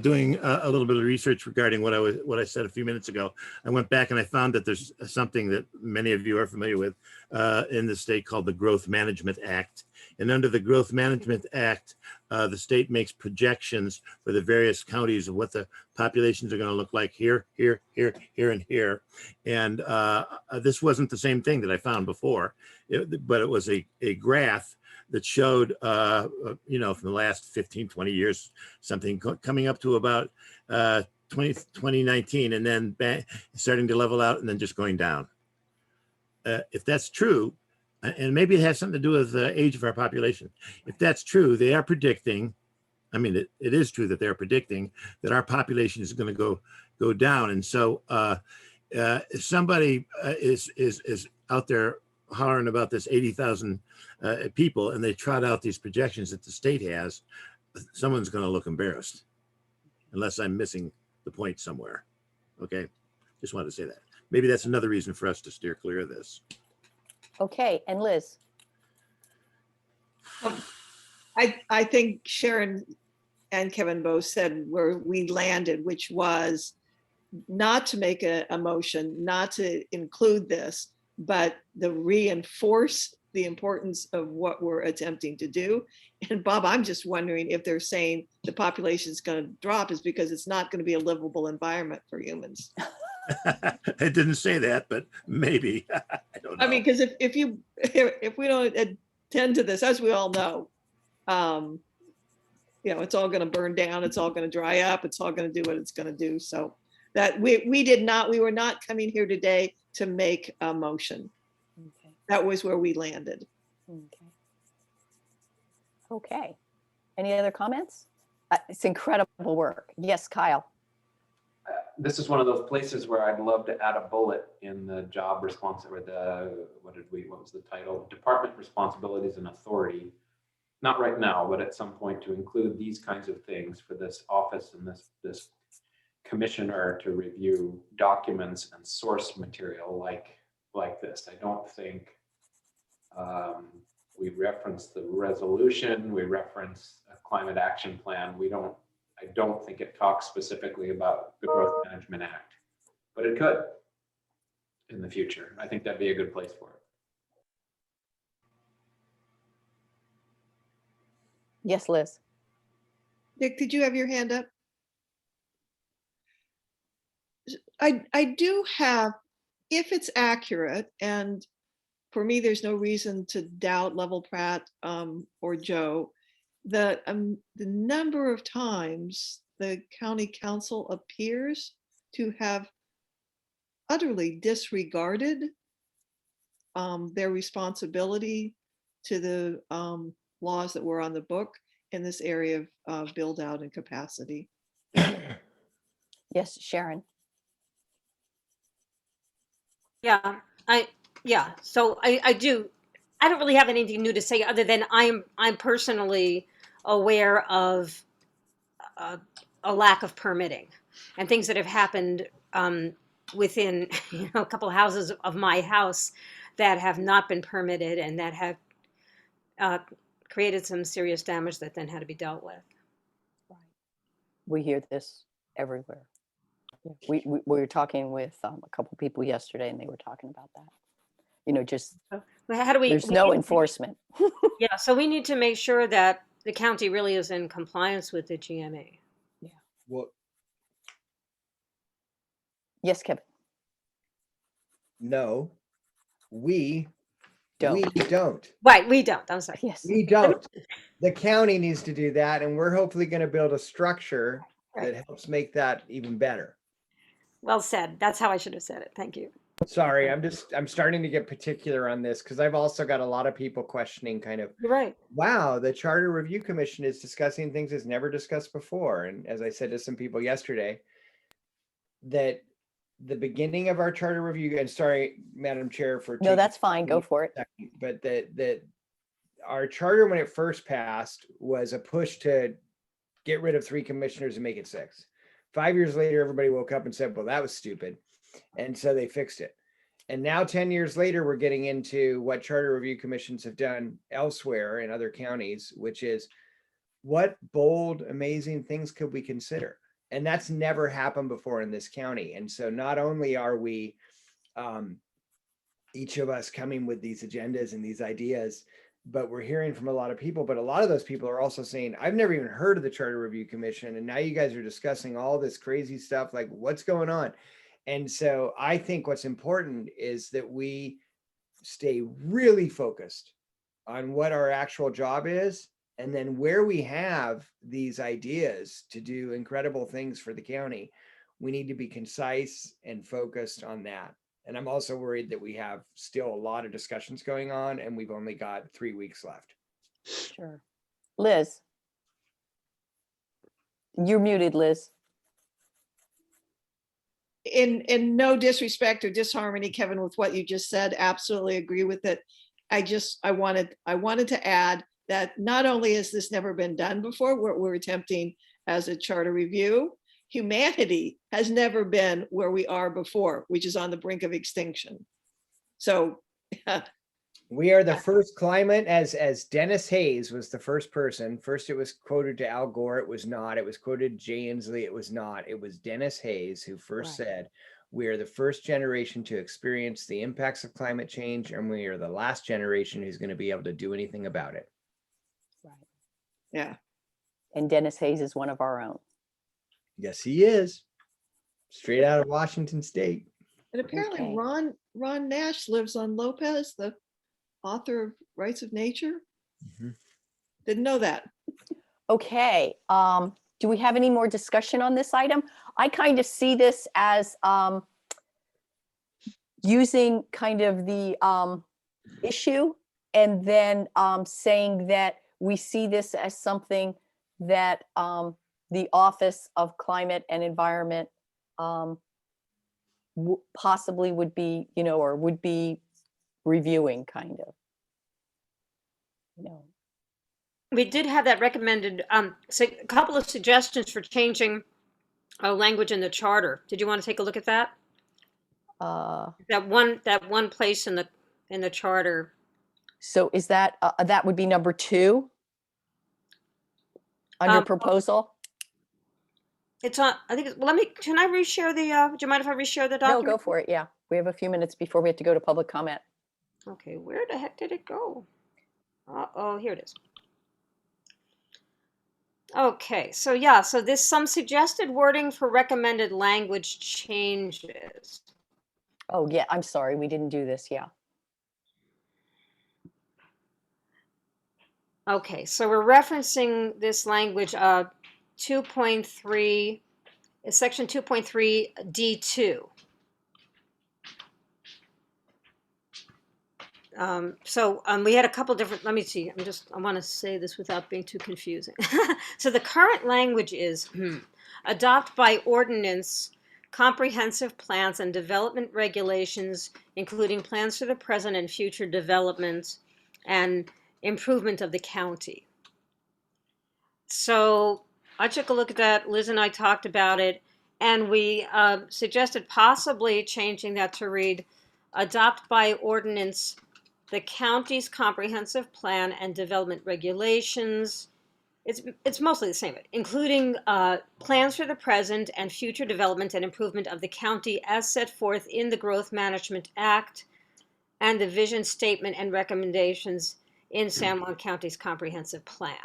doing a little bit of research regarding what I said a few minutes ago. I went back and I found that there's something that many of you are familiar with in the state called the Growth Management Act. And under the Growth Management Act, the state makes projections for the various counties of what the populations are going to look like here, here, here, here, and here. And this wasn't the same thing that I found before, but it was a graph that showed, from the last 15, 20 years, something coming up to about 2019, and then starting to level out and then just going down. If that's true, And maybe it has something to do with the age of our population. If that's true, they are predicting, I mean, it is true that they're predicting that our population is going to go down. And so if somebody is out there hollering about this 80,000 people, and they trot out these projections that the state has, someone's going to look embarrassed, unless I'm missing the point somewhere. Okay, just wanted to say that. Maybe that's another reason for us to steer clear of this. Okay, and Liz? I think Sharon and Kevin both said where we landed, which was not to make a motion, not to include this, but to reinforce the importance of what we're attempting to do. And Bob, I'm just wondering if they're saying the population is going to drop is because it's not going to be a livable environment for humans. I didn't say that, but maybe. I don't know. I mean, because if we don't attend to this, as we all know, it's all going to burn down. It's all going to dry up. It's all going to do what it's going to do. So that we were not coming here today to make a motion. Okay. That was where we landed. Okay. Any other comments? It's incredible work. Yes, Kyle. This is one of those places where I'd love to add a bullet in the job response, or what was the title? Department responsibilities and authority. Not right now, but at some point to include these kinds of things for this office and this commissioner to review documents and source material like this. I don't think we reference the resolution, we reference a climate action plan. I don't think it talks specifically about the Growth Management Act, but it could in the future. I think that'd be a good place for it. Yes, Liz. Dick, did you have your hand up? I do have, if it's accurate, and for me, there's no reason to doubt Level Pratt or Joe, that the number of times the county council appears to have utterly disregarded their responsibility to the laws that were on the book in this area of build out and capacity. Yes, Sharon. So I don't really have anything new to say other than I'm personally aware of a lack of permitting and things that have happened within a couple of houses of my house that have not been permitted and that have created some serious damage that then had to be dealt with. We hear this everywhere. We were talking with a couple people yesterday, and they were talking about that. Just how do there's no enforcement. Yeah, so we need to make sure that the county really is in compliance with the GMA. Yeah. Well, Yes, Kevin. no, we Don't. don't. Right, we don't. I'm sorry. Yes. We don't. The county needs to do that, and we're hopefully going to build a structure that helps make that even better. Well said. That's how I should have said it. Thank you. Sorry, I'm starting to get particular on this because I've also got a lot of people questioning kind of, You're right. wow, the Charter Review Commission is discussing things it's never discussed before. And as I said to some people yesterday, that the beginning of our charter review, and sorry, Madam Chair, for No, that's fine. Go for it. but that our charter, when it first passed, was a push to get rid of 3 commissioners and make it 6. 5 years later, everybody woke up and said, well, that was stupid. And so they fixed it. And now 10 years later, we're getting into what charter review commissions have done elsewhere in other counties, which is what bold, amazing things could we consider? And that's never happened before in this county. And so not only are we, each of us coming with these agendas and these ideas, but we're hearing from a lot of people, but a lot of those people are also saying, I've never even heard of the Charter Review Commission. And now you guys are discussing all this crazy stuff, like what's going on? And so I think what's important is that we stay really focused on what our actual job is. And then where we have these ideas to do incredible things for the county, we need to be concise and focused on that. And I'm also worried that we have still a lot of discussions going on and we've only got 3 weeks left. Sure. Liz? You're muted, Liz. In no disrespect or disharmony, Kevin, with what you just said, absolutely agree with it. I wanted to add that not only has this never been done before, what we're attempting as a charter review, humanity has never been where we are before, which is on the brink of extinction. So We are the first climate, as Dennis Hayes was the first person. First, it was quoted to Al Gore. It was not. It was quoted to Jay Inslee. It was not. It was Dennis Hayes who first said, we are the first generation to experience the impacts of climate change, and we are the last generation who's going to be able to do anything about it. Right. yeah, And Dennis Hayes is one of our own. Yes, he is. Straight out of Washington State. and apparently Okay. Ron Nash lives on Lopez, the author of Rights of Nature. Mhm. Didn't know that. Okay, do we have any more discussion on this item? I kind of see this as using kind of the issue and then saying that we see this as something that the Office of Climate and Environment possibly would be, or would be reviewing kind of. We did have that recommended, a couple of suggestions for changing language in the charter. Did you want to take a look at that? That one place in the charter. So is that, that would be number 2 under proposal? It's on, I think, can I reshare do you mind if I reshare the No, document? go for it, yeah. We have a few minutes before we have to go to public comment. Okay, where the heck did it go? Oh, here it is. Okay, so yeah, so there's some suggested wording for recommended language changes. Oh, yeah, I'm sorry, we didn't do this, yeah. Okay, so we're referencing this language, 2.3, section 2.3 D2. We had a couple different, let me see, I want to say this without being too confusing. So the current language is adopt by ordinance comprehensive plans and development regulations, including plans for the present and future development and improvement of the county. So I took a look at that. Liz and I talked about it, and we suggested possibly changing that to read adopt by ordinance the county's comprehensive plan and development regulations. It's mostly the same, including plans for the present and future development and improvement of the county as set forth in the Growth Management Act and the vision statement and recommendations in San Juan County's comprehensive plan.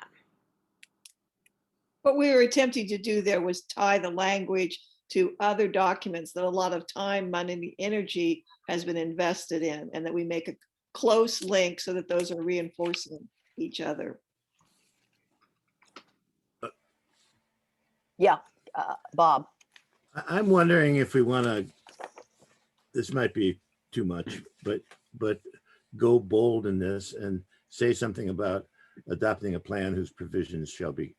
What we were attempting to do there was tie the language to other documents that a lot of time, money, energy has been invested in, and that we make a close link so that those are reinforcing each other. Yeah, Bob. I'm wondering if we want to, this might be too much, but go bold in this and say something about adopting a plan whose provisions shall be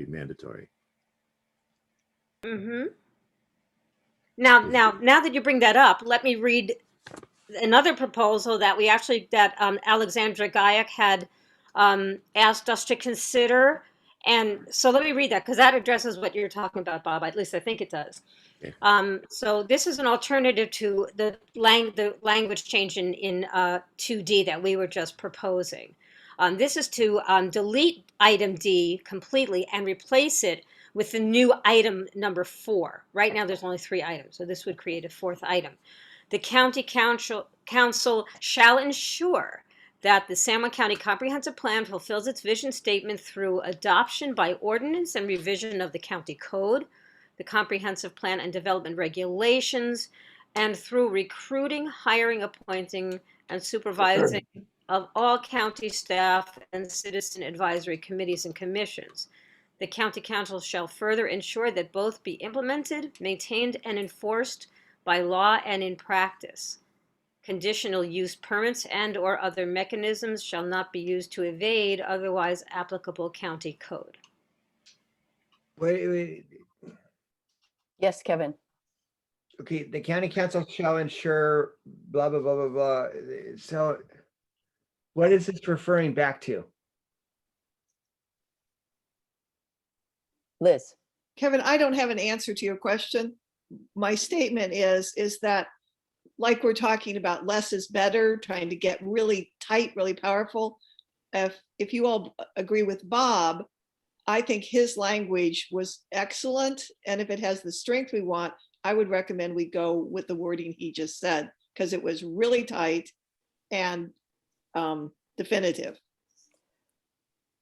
mandatory. Mm-hmm. Now that you bring that up, let me read another proposal that Alexandra Gayak had asked us to consider. And so let me read that because that addresses what you're talking about, Bob. At least I think it does. Okay. So this is an alternative to the language change in 2D that we were just proposing. This is to delete item D completely and replace it with the new item number 4. Right now there's only 3 items, so this would create a 4th item. The County Council shall ensure that the San Juan County Comprehensive Plan fulfills its vision statement through adoption by ordinance and revision of the county code, the comprehensive plan and development regulations, and through recruiting, hiring, appointing, and supervising of all county staff and citizen advisory committees and commissions. The County Council shall further ensure that both be implemented, maintained, and enforced by law and in practice. Conditional use permits and or other mechanisms shall not be used to evade otherwise applicable county code. Wait, Yes, Kevin. okay, the county council shall ensure blah, blah, blah, blah, blah. So what is this referring back to? Liz. Kevin, I don't have an answer to your question. My statement is that like we're talking about less is better, trying to get really tight, really powerful. If you all agree with Bob, I think his language was excellent. And if it has the strength we want, I would recommend we go with the wording he just said, because it was really tight and definitive.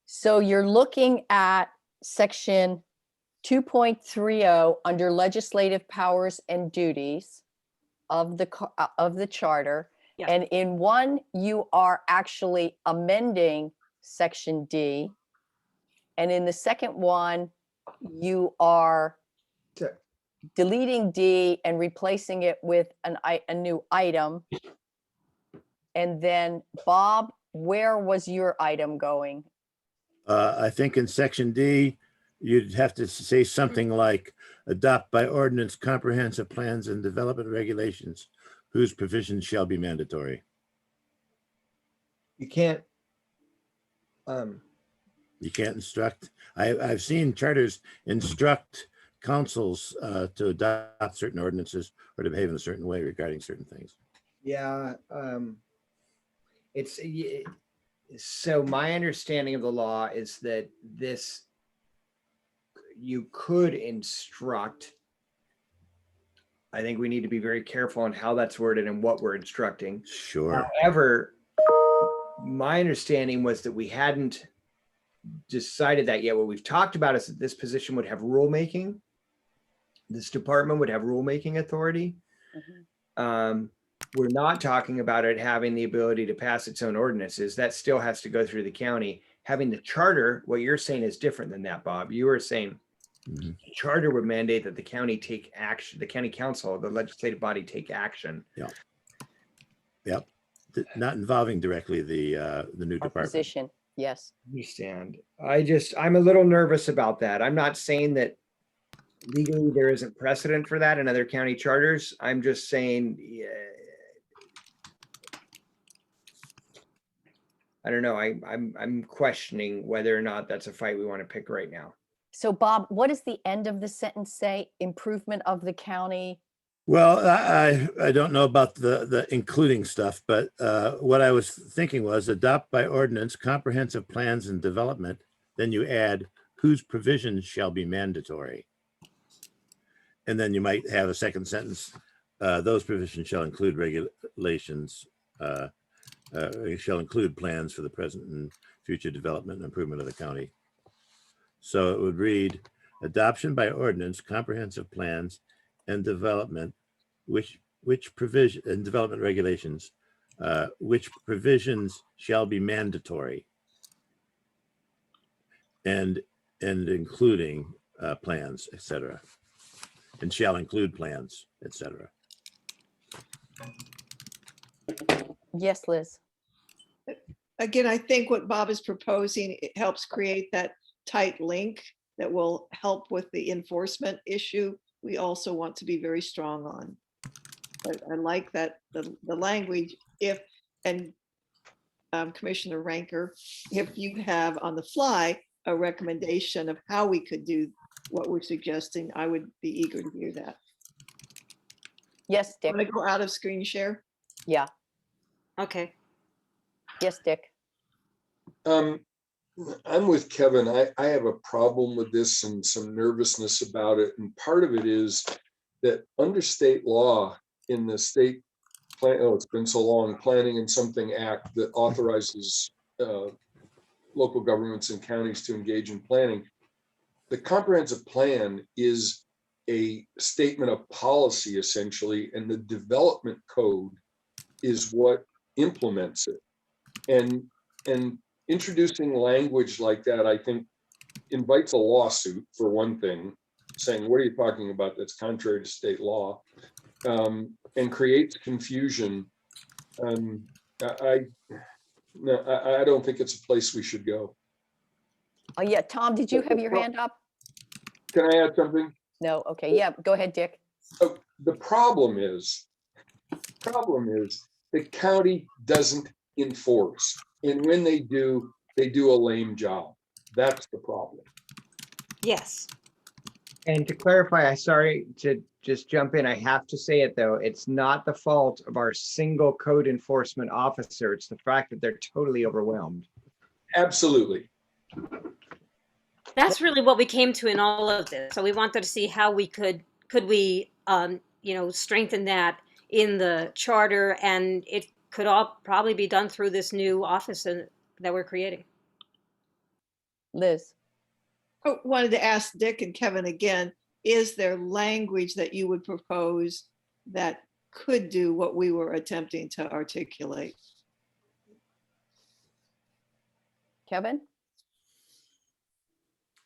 So you're looking at section 2.30 under legislative powers and duties of the charter. Yeah. And in one, you are actually amending section D. And in the second one, you are Sure. deleting D and replacing it with a new item. And then Bob, where was your item going? I think in section D, you'd have to say something like adopt by ordinance comprehensive plans and development regulations whose provisions shall be mandatory. You can't, You can't instruct. I've seen charters instruct councils to adopt certain ordinances or to behave in a certain way regarding certain things. yeah, so my understanding of the law is that this, you could instruct. I think we need to be very careful on how that's worded and what we're instructing. Sure. However, my understanding was that we hadn't decided that yet. What we've talked about is that this position would have rulemaking. This department would have rulemaking authority. We're not talking about it having the ability to pass its own ordinances. That still has to go through the county. Having the charter, what you're saying is different than that, Bob. You were saying the charter would mandate that the county take action, the county council, the legislative body take action. Yep. Not involving directly the new Our department. position, yes. Understand. I'm a little nervous about that. I'm not saying that legally there isn't precedent for that in other county charters. I'm just saying, yeah, I don't know. I'm questioning whether or not that's a fight we want to pick right now. So Bob, what does the end of the sentence say? Improvement of the county? Well, I don't know about the including stuff, but what I was thinking was adopt by ordinance comprehensive plans and development. Then you add whose provisions shall be mandatory. And then you might have a second sentence. Those provisions shall include regulations, shall include plans for the present and future development and improvement of the county. So it would read adoption by ordinance, comprehensive plans and development, which provision and development regulations, which provisions shall be mandatory and including plans, etc. And shall include plans, etc. Yes, Liz. Again, I think what Bob is proposing, it helps create that tight link that will help with the enforcement issue we also want to be very strong on. But I like that the language, if, and Commissioner Ranker, if you have on the fly a recommendation of how we could do what we're suggesting, I would be eager to hear that. Yes, Dick. Want to go out of screen share? Yeah. Okay. Yes, Dick. I'm with Kevin. I have a problem with this and some nervousness about it. And part of it is that under state law in the state plan, oh, it's been so long, Planning and Something Act that authorizes local governments and counties to engage in planning. The comprehensive plan is a statement of policy essentially, and the development code is what implements it. And introducing language like that, I think, invites a lawsuit for one thing, saying, what are you talking about? That's contrary to state law. and creates confusion. I no, I don't think it's a place we should go. Oh, yeah, Tom, did you have your hand up? Can I add something? No, okay, yeah, go ahead, Dick. So the problem is the county doesn't enforce. And when they do a lame job. That's the problem. Yes. And to clarify, I sorry to just jump in. I have to say it though. It's not the fault of our single code enforcement officer. It's the fact that they're totally overwhelmed. Absolutely. That's really what we came to in all of this. So we wanted to see how we could we strengthen that in the charter, and it could all probably be done through this new office that we're creating. Liz, I wanted to ask Dick and Kevin again, is there language that you would propose that could do what we were attempting to articulate? Kevin?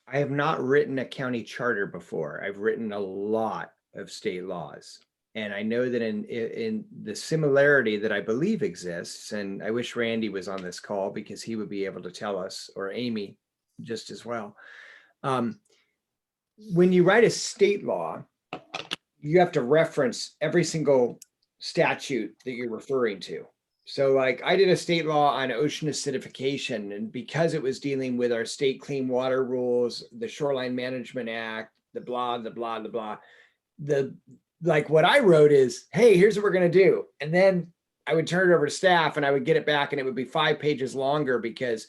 I have not written a county charter before. I've written a lot of state laws. And I know that in the similarity that I believe exists, and I wish Randy was on this call because he would be able to tell us, or Amy just as well. When you write a state law, you have to reference every single statute that you're referring to. So like I did a state law on ocean acidification, and because it was dealing with our state clean water rules, the Shoreline Management Act, the blah, the blah, the blah, like what I wrote is, hey, here's what we're going to do. And then I would turn it over to staff and I would get it back and it would be 5 pages longer because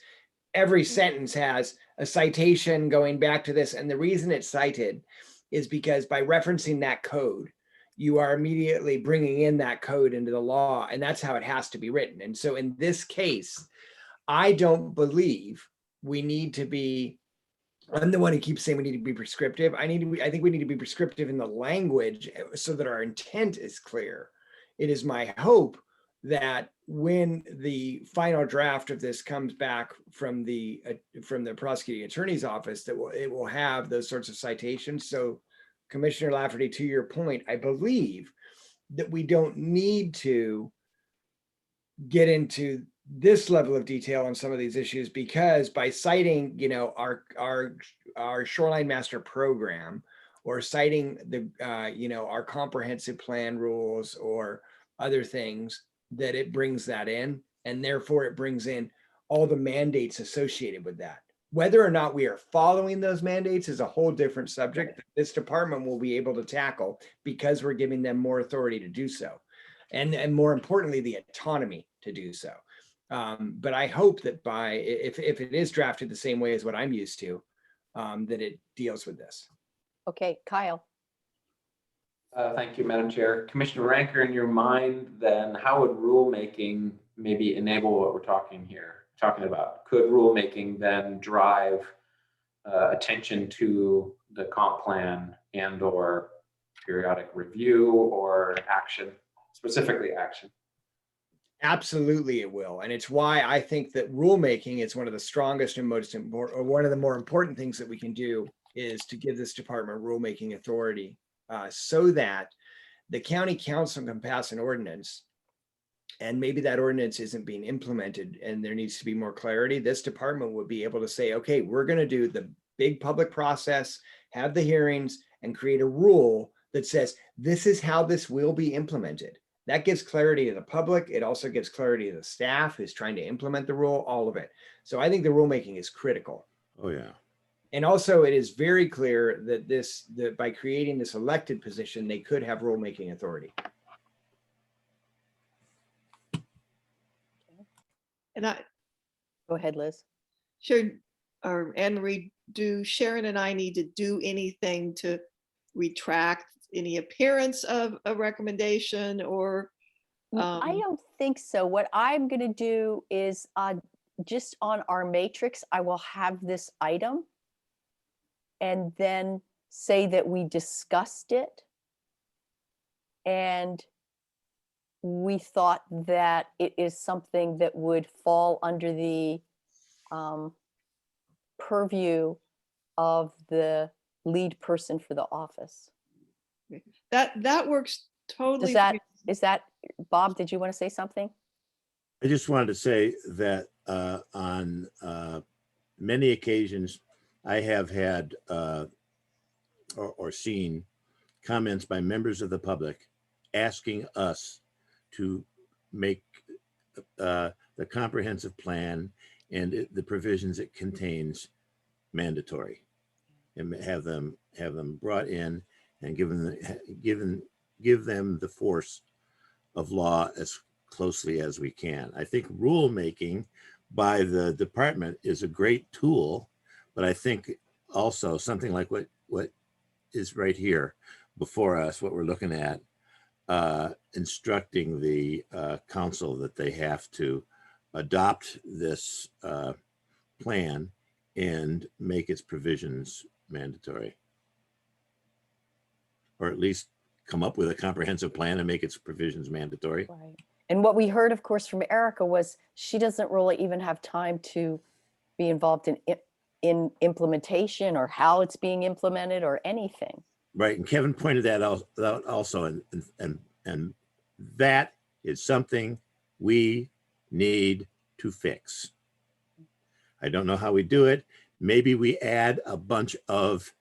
every sentence has a citation going back to this. And the reason it's cited is because by referencing that code, you are immediately bringing in that code into the law, and that's how it has to be written. And so in this case, I don't believe we need to be, I'm the one who keeps saying we need to be prescriptive. I think we need to be prescriptive in the language so that our intent is clear. It is my hope that when the final draft of this comes back from the prosecuting attorney's office, that it will have those sorts of citations. So Commissioner Lafferty, to your point, I believe that we don't need to get into this level of detail on some of these issues, because by citing, our shoreline master program, or citing the, our comprehensive plan rules or other things, that it brings that in, and therefore it brings in all the mandates associated with that. Whether or not we are following those mandates is a whole different subject that this department will be able to tackle because we're giving them more authority to do so. And more importantly, the autonomy to do so. But I hope that if it is drafted the same way as what I'm used to, that it deals with this. Okay, Kyle. Thank you, Madam Chair. Commissioner Ranker, in your mind, then how would rulemaking maybe enable what we're talking about? Could rulemaking then drive attention to the comp plan and/or periodic review or action, specifically action? Absolutely, it will. And it's why I think that rulemaking is one of the strongest and most important, or one of the more important things that we can do, is to give this department rulemaking authority, so that the county council can pass an ordinance, and maybe that ordinance isn't being implemented and there needs to be more clarity. This department would be able to say, okay, we're going to do the big public process, have the hearings, and create a rule that says this is how this will be implemented. That gives clarity to the public. It also gives clarity to the staff who's trying to implement the rule, all of it. So I think the rulemaking is critical. Oh, yeah. And also it is very clear that by creating this elected position, they could have rulemaking authority. And Go ahead, Liz. sure, or Anne Marie, do Sharon and I need to do anything to retract any appearance of a recommendation, or? I don't think so. What I'm going to do is just on our matrix, I will have this item and then say that we discussed it. And we thought that it is something that would fall under the purview of the lead person for the office. That works Totally. Is that, Bob, did you want to say something? I just wanted to say that on many occasions, I have had or seen comments by members of the public asking us to make the comprehensive plan and the provisions it contains mandatory, and have them brought in and give them the force of law as closely as we can. I think rulemaking by the department is a great tool, but I think also something like what is right here before us, what we're looking at, instructing the council that they have to adopt this plan and make its provisions mandatory, or at least come up with a comprehensive plan and make its provisions mandatory. Right. And what we heard, of course, from Erica was she doesn't really even have time to be involved in implementation or how it's being implemented or anything. Right, and Kevin pointed that out also, and that is something we need to fix. I don't know how we do it. Maybe we add a bunch of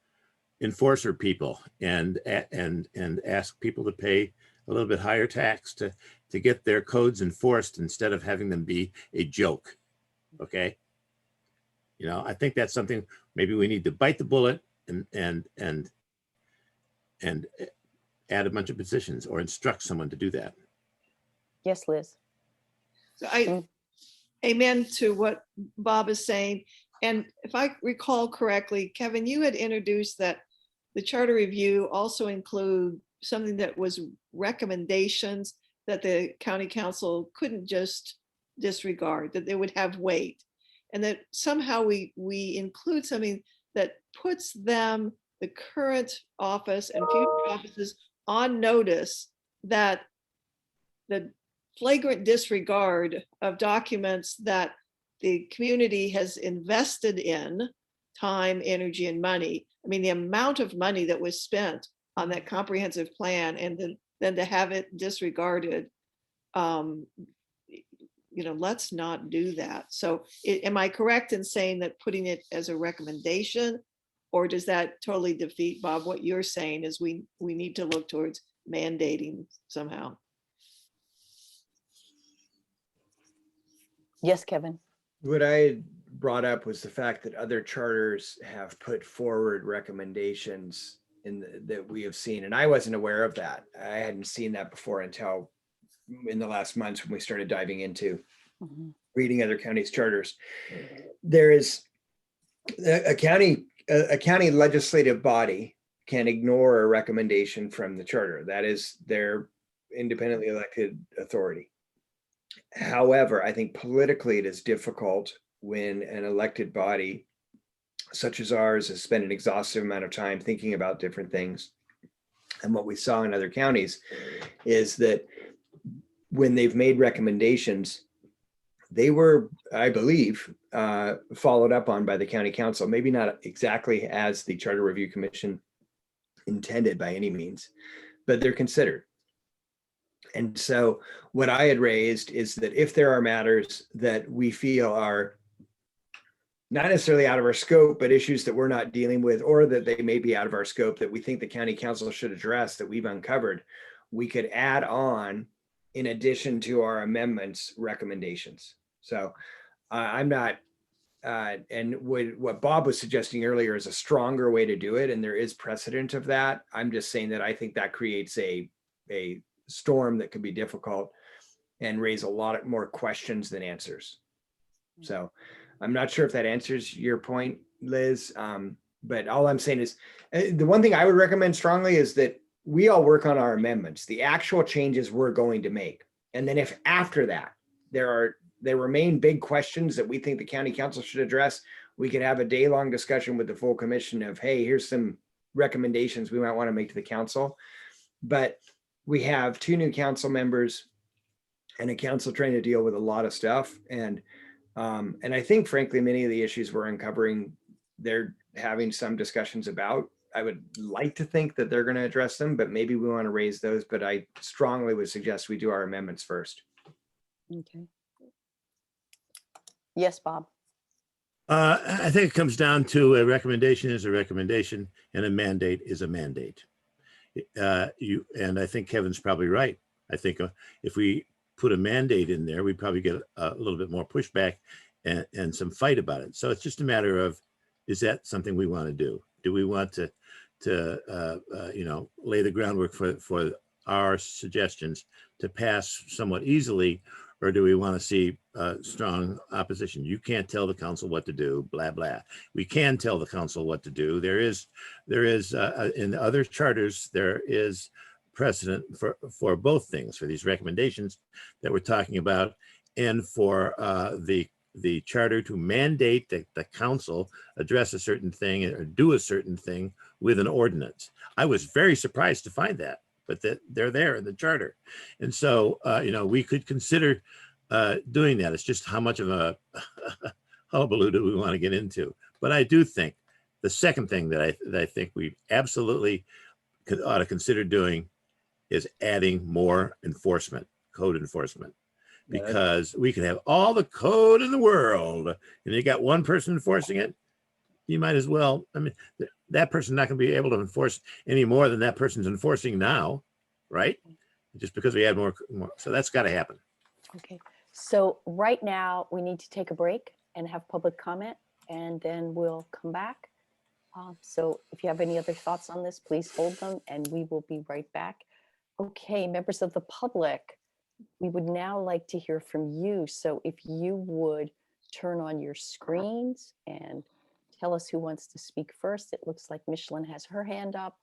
enforcer people and ask people to pay a little bit higher tax to get their codes enforced instead of having them be a joke. Okay, you know, I think that's something maybe we need to bite the bullet and add a bunch of positions or instruct someone to do that. Yes, Liz. So amen to what Bob is saying. And if I recall correctly, Kevin, you had introduced that the charter review also include something that was recommendations that the county council couldn't just disregard, that they would have weight. And that somehow we include something that puts them, the current office and future offices, on notice that the flagrant disregard of documents that the community has invested in time, energy, and money. I mean, the amount of money that was spent on that comprehensive plan, and then to have it disregarded, you know, let's not do that. So am I correct in saying that putting it as a recommendation, or does that totally defeat, Bob, what you're saying is we need to look towards mandating somehow? Yes, Kevin. What I had brought up was the fact that other charters have put forward recommendations that we have seen, and I wasn't aware of that. I hadn't seen that before until in the last months when we started diving into reading other counties' charters. There is a county legislative body can ignore a recommendation from the charter. That is their independently elected authority. However, I think politically it is difficult when an elected body such as ours has spent an exhaustive amount of time thinking about different things. And what we saw in other counties is that when they've made recommendations, they were, I believe, followed up on by the county council, maybe not exactly as the Charter Review Commission intended by any means, but they're considered. And so what I had raised is that if there are matters that we feel are not necessarily out of our scope, but issues that we're not dealing with, or that they may be out of our scope that we think the county council should address that we've uncovered, we could add on in addition to our amendments recommendations. So I'm not, and what Bob was suggesting earlier is a stronger way to do it, and there is precedent of that. I'm just saying that I think that creates a storm that could be difficult and raise a lot more questions than answers. So I'm not sure if that answers your point, Liz, but all I'm saying is the one thing I would recommend strongly is that we all work on our amendments, the actual changes we're going to make. And then if after that there remain big questions that we think the county council should address, we could have a day-long discussion with the full commission of, hey, here's some recommendations we might want to make to the council. But we have 2 new council members and a council trying to deal with a lot of stuff. And I think, frankly, many of the issues we're uncovering, they're having some discussions about. would like to think that they're going to address them, but maybe we want to raise those. But I strongly would suggest we do our amendments first. Okay. Yes, Bob. I think it comes down to a recommendation is a recommendation and a mandate is a mandate. And I think Kevin's probably right. I think if we put a mandate in there, we'd probably get a little bit more pushback and some fight about it. So it's just a matter of, is that something we want to do? Do we want to lay the groundwork for our suggestions to pass somewhat easily, or do we want to see strong opposition? You can't tell the council what to do, blah, blah. We can tell the council what to do. There is in other charters, there is precedent for both things, for these recommendations that we're talking about, and for the charter to mandate that the council address a certain thing or do a certain thing with an ordinance. I was very surprised to find that, but that they're there in the charter. And so, we could consider doing that. It's just how much of a hullabaloo do we want to get into? But I do think the second thing that I think we absolutely ought to consider doing is adding more enforcement, code enforcement. Because we can have all the code in the world and you got one person enforcing it, you might as well, that person's not going to be able to enforce any more than that person's enforcing now, right? Just because we add more. So that's got to happen. Okay. So right now we need to take a break and have public comment, and then we'll come back. So if you have any other thoughts on this, please hold them and we will be right back. Okay, members of the public, we would now like to hear from you. So if you would turn on your screens and tell us who wants to speak first. It looks like Michelin has her hand up.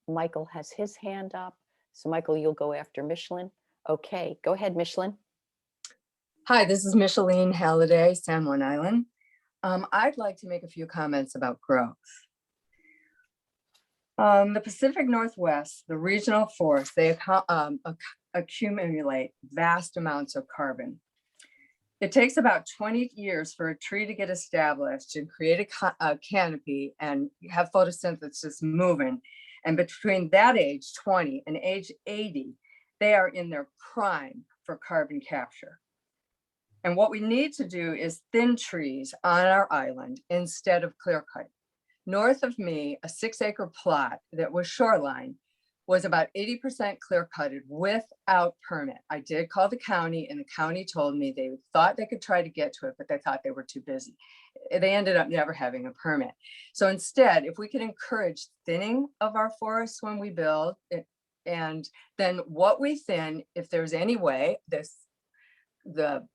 Michael has his hand up. So Michael, you'll go after Michelin. Okay, go ahead, Michelin. Hi, this is Micheline Halliday, San Juan Island. I'd like to make a few comments about growth. The Pacific Northwest, the regional forests, they accumulate vast amounts of carbon. It takes about 20 years for a tree to get established and create a canopy and have photosynthesis moving. And between that age, 20, and age 80, they are in their prime for carbon capture. And what we need to do is thin trees on our island instead of clear cut. North of me, a 6-acre plot that was shoreline was about 80% clear cutted without permit. I did call the county and the county told me they thought they could try to get to it, but they thought they were too busy. They ended up never having a permit. So instead, if we could encourage thinning of our forests when we build it, and then what we thin, if there's any way, the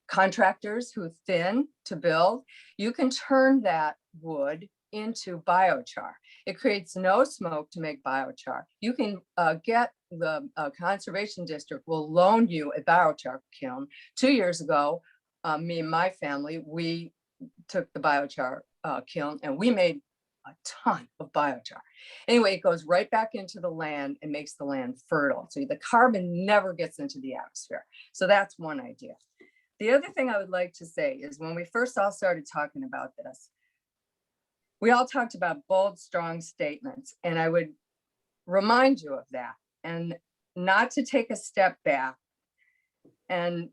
contractors who thin to build, you can turn that wood into biochar. It creates no smoke to make biochar. You can get the conservation district will loan you a biochar kiln. 2 years ago, me and my family, we took the biochar kiln and we made a ton of biochar. Anyway, it goes right back into the land and makes the land fertile. So the carbon never gets into the atmosphere. So that's one idea. The other thing I would like to say is when we first all started talking about this, we all talked about bold, strong statements, and I would remind you of that and not to take a step back and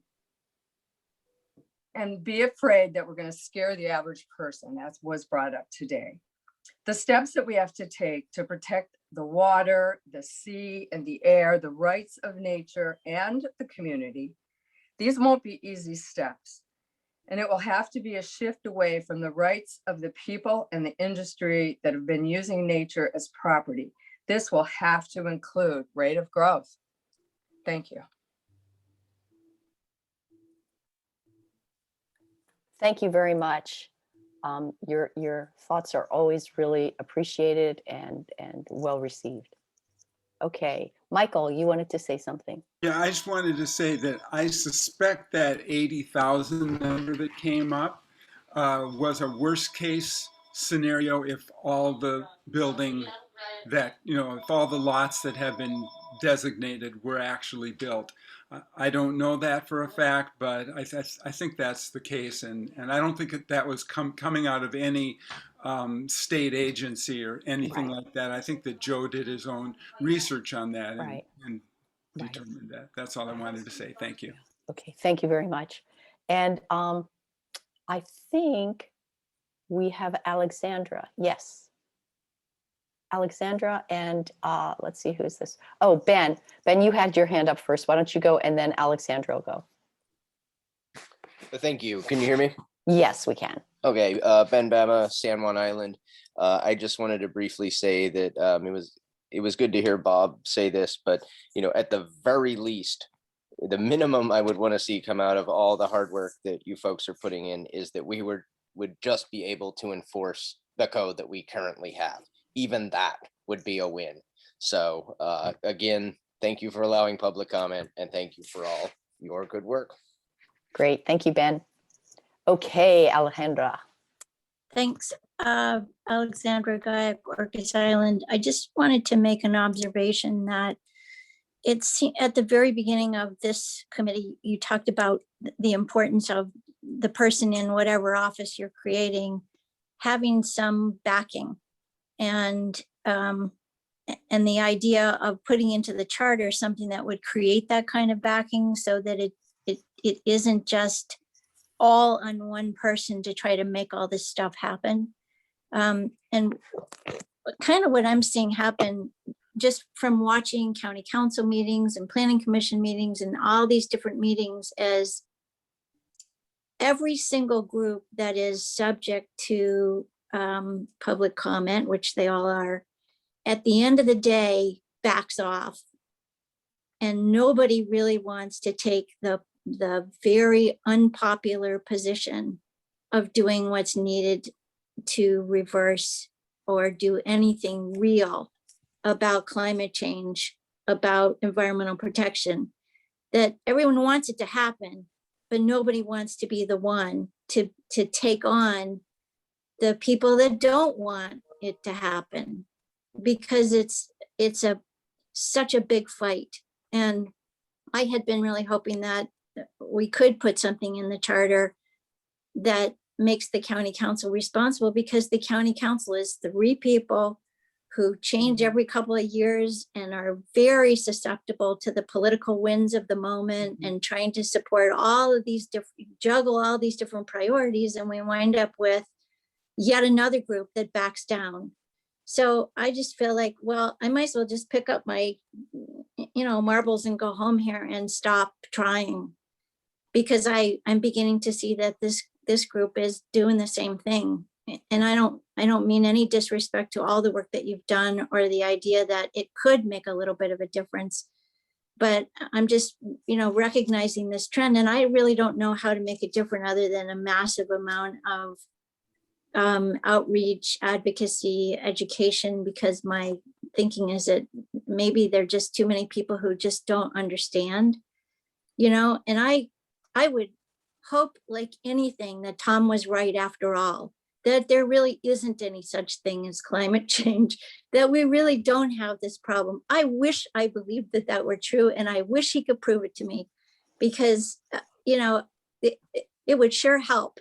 be afraid that we're going to scare the average person. That was brought up today. The steps that we have to take to protect the water, the sea, and the air, the rights of nature and the community, these won't be easy steps. And it will have to be a shift away from the rights of the people and the industry that have been using nature as property. This will have to include rate of growth. Thank you. Thank you very much. Your thoughts are always really appreciated and well received. Okay, Michael, you wanted to say something. Yeah, I just wanted to say that I suspect that 80,000 number that came up was a worst case scenario if all the building that, if all the lots that have been designated were actually built. I don't know that for a fact, but I think that's the case. And I don't think that was coming out of any state agency or anything Right. like that. I think that Joe did his own research on that Right. and Right. determined that. That's all I wanted to say. Thank you. Okay, thank you very much. And I think we have Alexandra. Yes. Alexandra, and let's see, who's this? Oh, Ben. Ben, you had your hand up first. Why don't you go, and then Alexandra will go. Thank you. Can you hear me? Yes, we can. Okay, Ben Bama, San Juan Island. I just wanted to briefly say that it was good to hear Bob say this, but at the very least, the minimum I would want to see come out of all the hard work that you folks are putting in is that we would just be able to enforce the code that we currently have. Even that would be a win. So again, thank you for allowing public comment, and thank you for all your good work. Great, thank you, Ben. Okay, Alejandra. Thanks, Alexandra Guy, Orcas Island. I just wanted to make an observation that it's at the very beginning of this committee, you talked about the importance of the person in whatever office you're creating having some backing, and the idea of putting into the charter something that would create that kind of backing, so that it isn't just all on one person to try to make all this stuff happen. And kind of what I'm seeing happen just from watching county council meetings and planning commission meetings and all these different meetings, as every single group that is subject to public comment, which they all are, at the end of the day backs off, and nobody really wants to take the very unpopular position of doing what's needed to reverse or do anything real about climate change, about environmental protection. That everyone wants it to happen, but nobody wants to be the one to take on the people that don't want it to happen, because it's such a big fight. And I had been really hoping that we could put something in the charter that makes the county council responsible, because the county council is 3 people who change every couple of years and are very susceptible to the political winds of the moment, and trying to support all of these juggle all these different priorities, and we wind up with yet another group that backs down. So I just feel like, well, I might as well just pick up my marbles and go home here and stop trying, because I'm beginning to see that this group is doing the same thing. And I don't mean any disrespect to all the work that you've done, or the idea that it could make a little bit of a difference, but I'm just, recognizing this trend, and I really don't know how to make it different other than a massive amount of outreach, advocacy, education, because my thinking is that maybe there are just too many people who just don't understand, and I would hope, like anything, that Tom was right after all, that there really isn't any such thing as climate change, that we really don't have this problem. I wish I believed that were true, and I wish he could prove it to me, because, it would sure help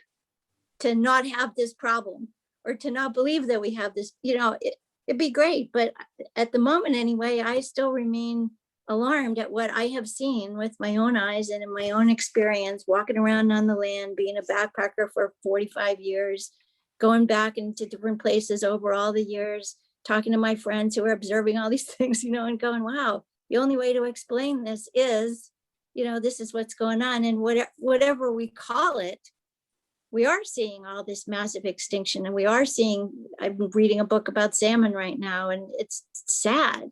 to not have this problem, or to not believe that we have this, it'd be great. But at the moment anyway, I still remain alarmed at what I have seen with my own eyes and in my own experience, walking around on the land, being a backpacker for 45 years, going back into different places over all the years, talking to my friends who are observing all these things, and going, wow, the only way to explain this is, this is what's going on. And whatever we call it, we are seeing all this massive extinction, and we are seeing, I'm reading a book about salmon right now, and it's sad.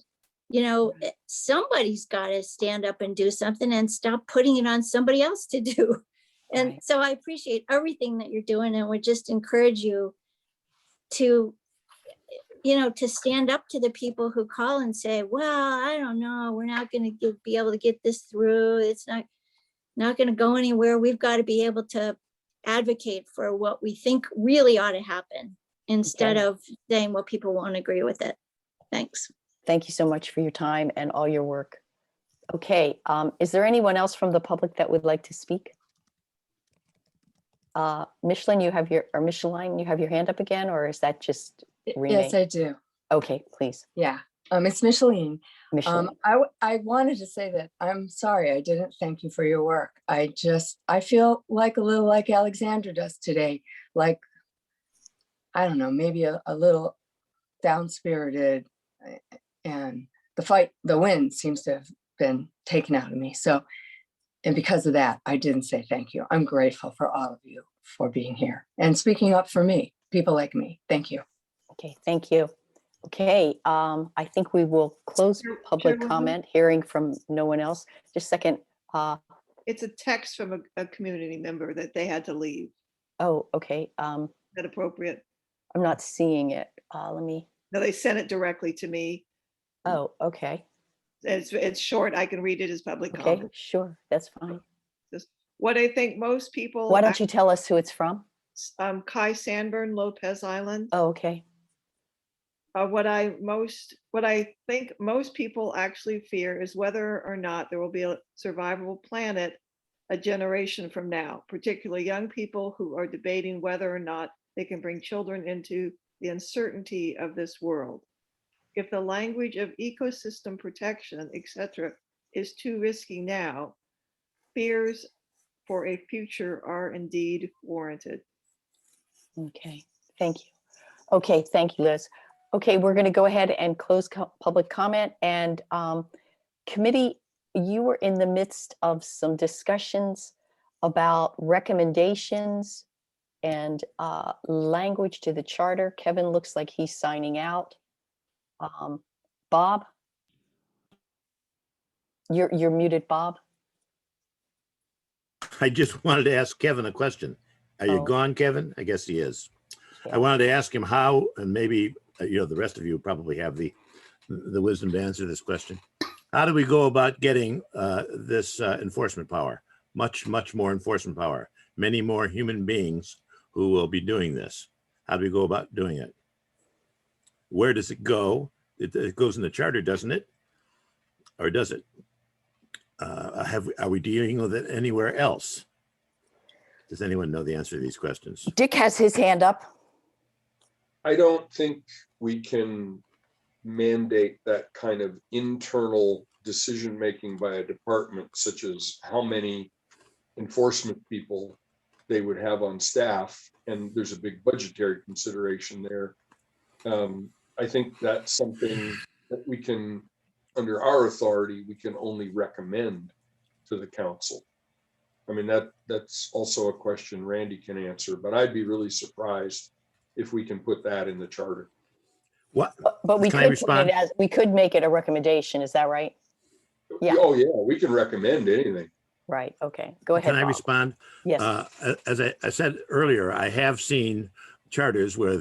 Somebody's got to stand up and do something, and stop putting it on somebody else to do. And Right. so I appreciate everything that you're doing, and would just encourage you to, to stand up to the people who call and say, well, I don't know, we're not going to be able to get this through. It's not going to go anywhere. We've got to be able to advocate for what we think really ought to happen, instead Okay. of saying, well, people won't agree with it. Thanks. Thank you so much for your time and all your work. Okay, is there anyone else from the public that would like to speak? Michelin, you have your hand up again, or is that just Renee? Yes, I do. Okay, please. Yeah. It's Micheline. Michelin. I wanted to say that I'm sorry I didn't thank you for your work. I feel like a little like Alexandra does today. Like, I don't know, maybe a little down-spirited, and the wind seems to have been taken out of me. So, and because of that, I didn't say thank you. I'm grateful for all of you for being here and speaking up for me, people like me. Thank you. Okay, thank you. Okay, I think we will close public Chairwoman? comment, hearing from no one else. Just a second. It's a text from a community member that they had to leave. Oh, okay. Is that appropriate? I'm not seeing it. Let me. No, they sent it directly to me. Oh, okay. It's short. I can read it as public Okay, comment. sure. That's fine. What I think most people. Why don't you tell us who it's from? Kai Sanborn, Lopez Island. Oh, okay. What I think most people actually fear is whether or not there will be a survivable planet a generation from now, particularly young people who are debating whether or not they can bring children into the uncertainty of this world. If the language of ecosystem protection, etc., is too risky now, fears for a future are indeed warranted. Okay, thank you. Okay, thank you, Liz. Okay, we're going to go ahead and close public comment. And committee, you were in the midst of some discussions about recommendations and language to the charter. Kevin looks like he's signing out. Bob? You're muted, Bob. I just wanted to ask Kevin a question. Are you Oh. gone, Kevin? I guess he is. Yeah. I wanted to ask him how, and maybe, the rest of you probably have the wisdom to answer this question. How do we go about getting this enforcement power? Much more enforcement power. Many more human beings who will be doing this. How do we go about doing it? Where does it go? It goes in the charter, doesn't it? Or does it? Are we dealing with it anywhere else? Does anyone know the answer to these questions? Dick has his hand up. I don't think we can mandate that kind of internal decision-making by a department, such as how many enforcement people they would have on staff. And there's a big budgetary consideration there. I think that's something that we can, under our authority, we can only recommend to the council. I mean, that's also a question Randy can answer, but I'd be really surprised if we can put that in the charter. What? But we Can I could put respond? it as, we could make it a recommendation. Is that right? Yeah. Oh yeah, we can recommend anything. Right. Okay. Go ahead. Can I Bob. respond? Yes. As I said earlier, I have seen charters where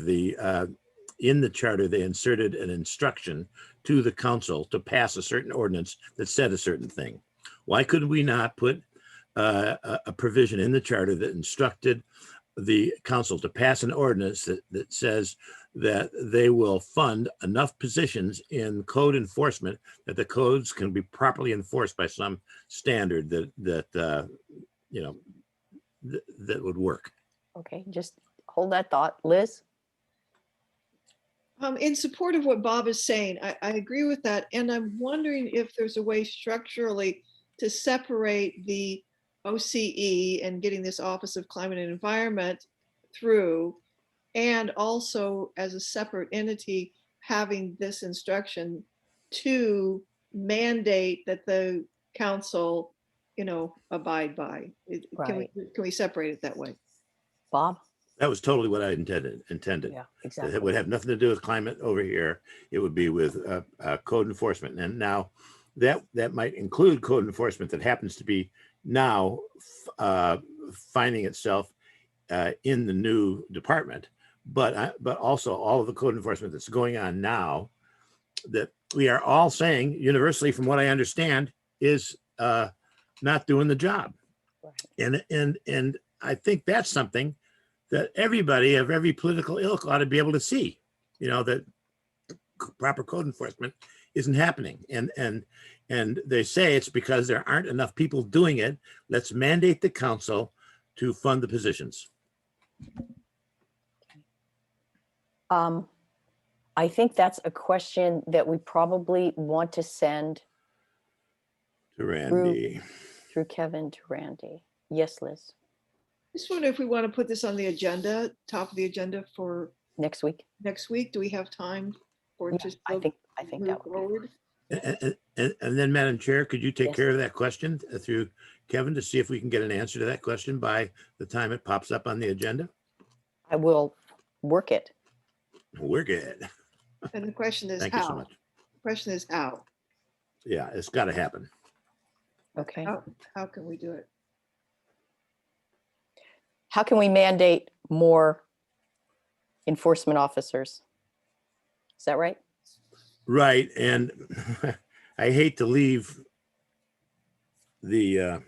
in the charter, they inserted an instruction to the council to pass a certain ordinance that said a certain thing. Why could we not put a provision in the charter that instructed the council to pass an ordinance that says that they will fund enough positions in code enforcement that the codes can be properly enforced by some standard that would work? Okay. Just hold that thought. Liz? In support of what Bob is saying, I agree with that. And I'm wondering if there's a way structurally to separate the OCE and getting this Office of Climate and Environment through, and also as a separate entity, having this instruction to mandate that the council, abide by. Can we separate it that way? Bob? That was totally what I intended. Yeah, exactly. It would have nothing to do with climate over here. It would be with code enforcement. And now that might include code enforcement that happens to be now finding itself in the new department, but also all of the code enforcement that's going on now that we are all saying universally, from what I understand, is not doing the job. Right. And I think that's something that everybody of every political ilk ought to be able to see, that proper code enforcement isn't happening. And they say it's because there aren't enough people doing it. Let's mandate the council to fund the positions. I think that's a question that we probably want to send To Randy. through Kevin to Randy. Yes, Liz, Just wonder if we want to put this on the agenda, top of the agenda for next week. next week. Do we have time for Yeah, it to I still think move that would be. forward? And then, Madam Chair, could you take Yes. care of that question through Kevin to see if we can get an answer to that question by the time it pops up on the agenda? I will work it. We're good. And the question is Thank you so how? much. Question is how? Yeah, it's got to happen. Okay. How can we do it? How can we mandate more enforcement officers? Is that right? Right. And I hate to leave the,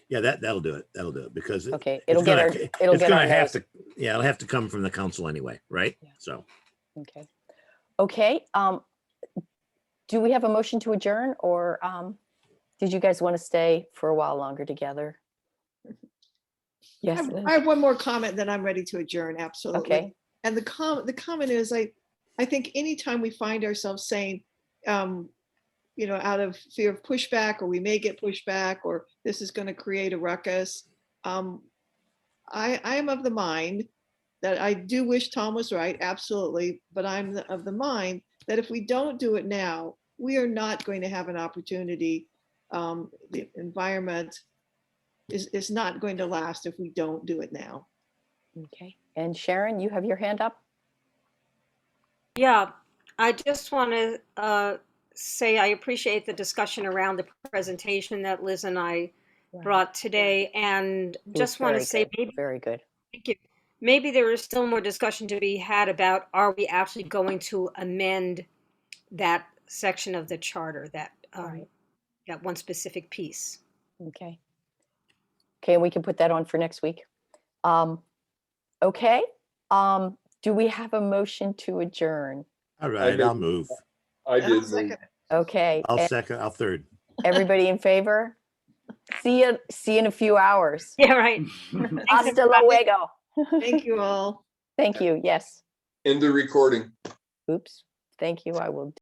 yeah, that'll do it. That'll do it because Okay, it's gonna have nose. to, yeah, it'll have to come from the council anyway, right? Yeah. So. Okay. Okay. Do we have a motion to adjourn, or did you guys want to stay for a while longer together? Yes. Liz? I have one more comment, then I'm ready to adjourn, absolutely. Okay. And the comment is, I think anytime we find ourselves saying, out of fear of pushback, or we may get pushback, or this is going to create a ruckus, I am of the mind that I do wish Tom was right, absolutely, but I'm of the mind that if we don't do it now, we are not going to have an opportunity. The environment is not going to last if we don't do it now. Okay. And Sharon, you have your hand up? Yeah, I just want to say I appreciate the discussion around the presentation that Liz and I brought today, and It was just want to very say good, maybe, very good. thank you. Maybe there is still more discussion to be had about, are we actually going to amend that section of the charter, that Right. that one specific piece? Okay. Okay, and we can put that on for next week. Okay. Do we have a motion to adjourn? All right, I'll move. I And I'll did move. second it. Okay. I'll and second, I'll third. Everybody in favor? See you in a few hours. Yeah, right. Hasta luego. Thank you all. Thank you. Yes. End the recording. Oops. Thank you. I will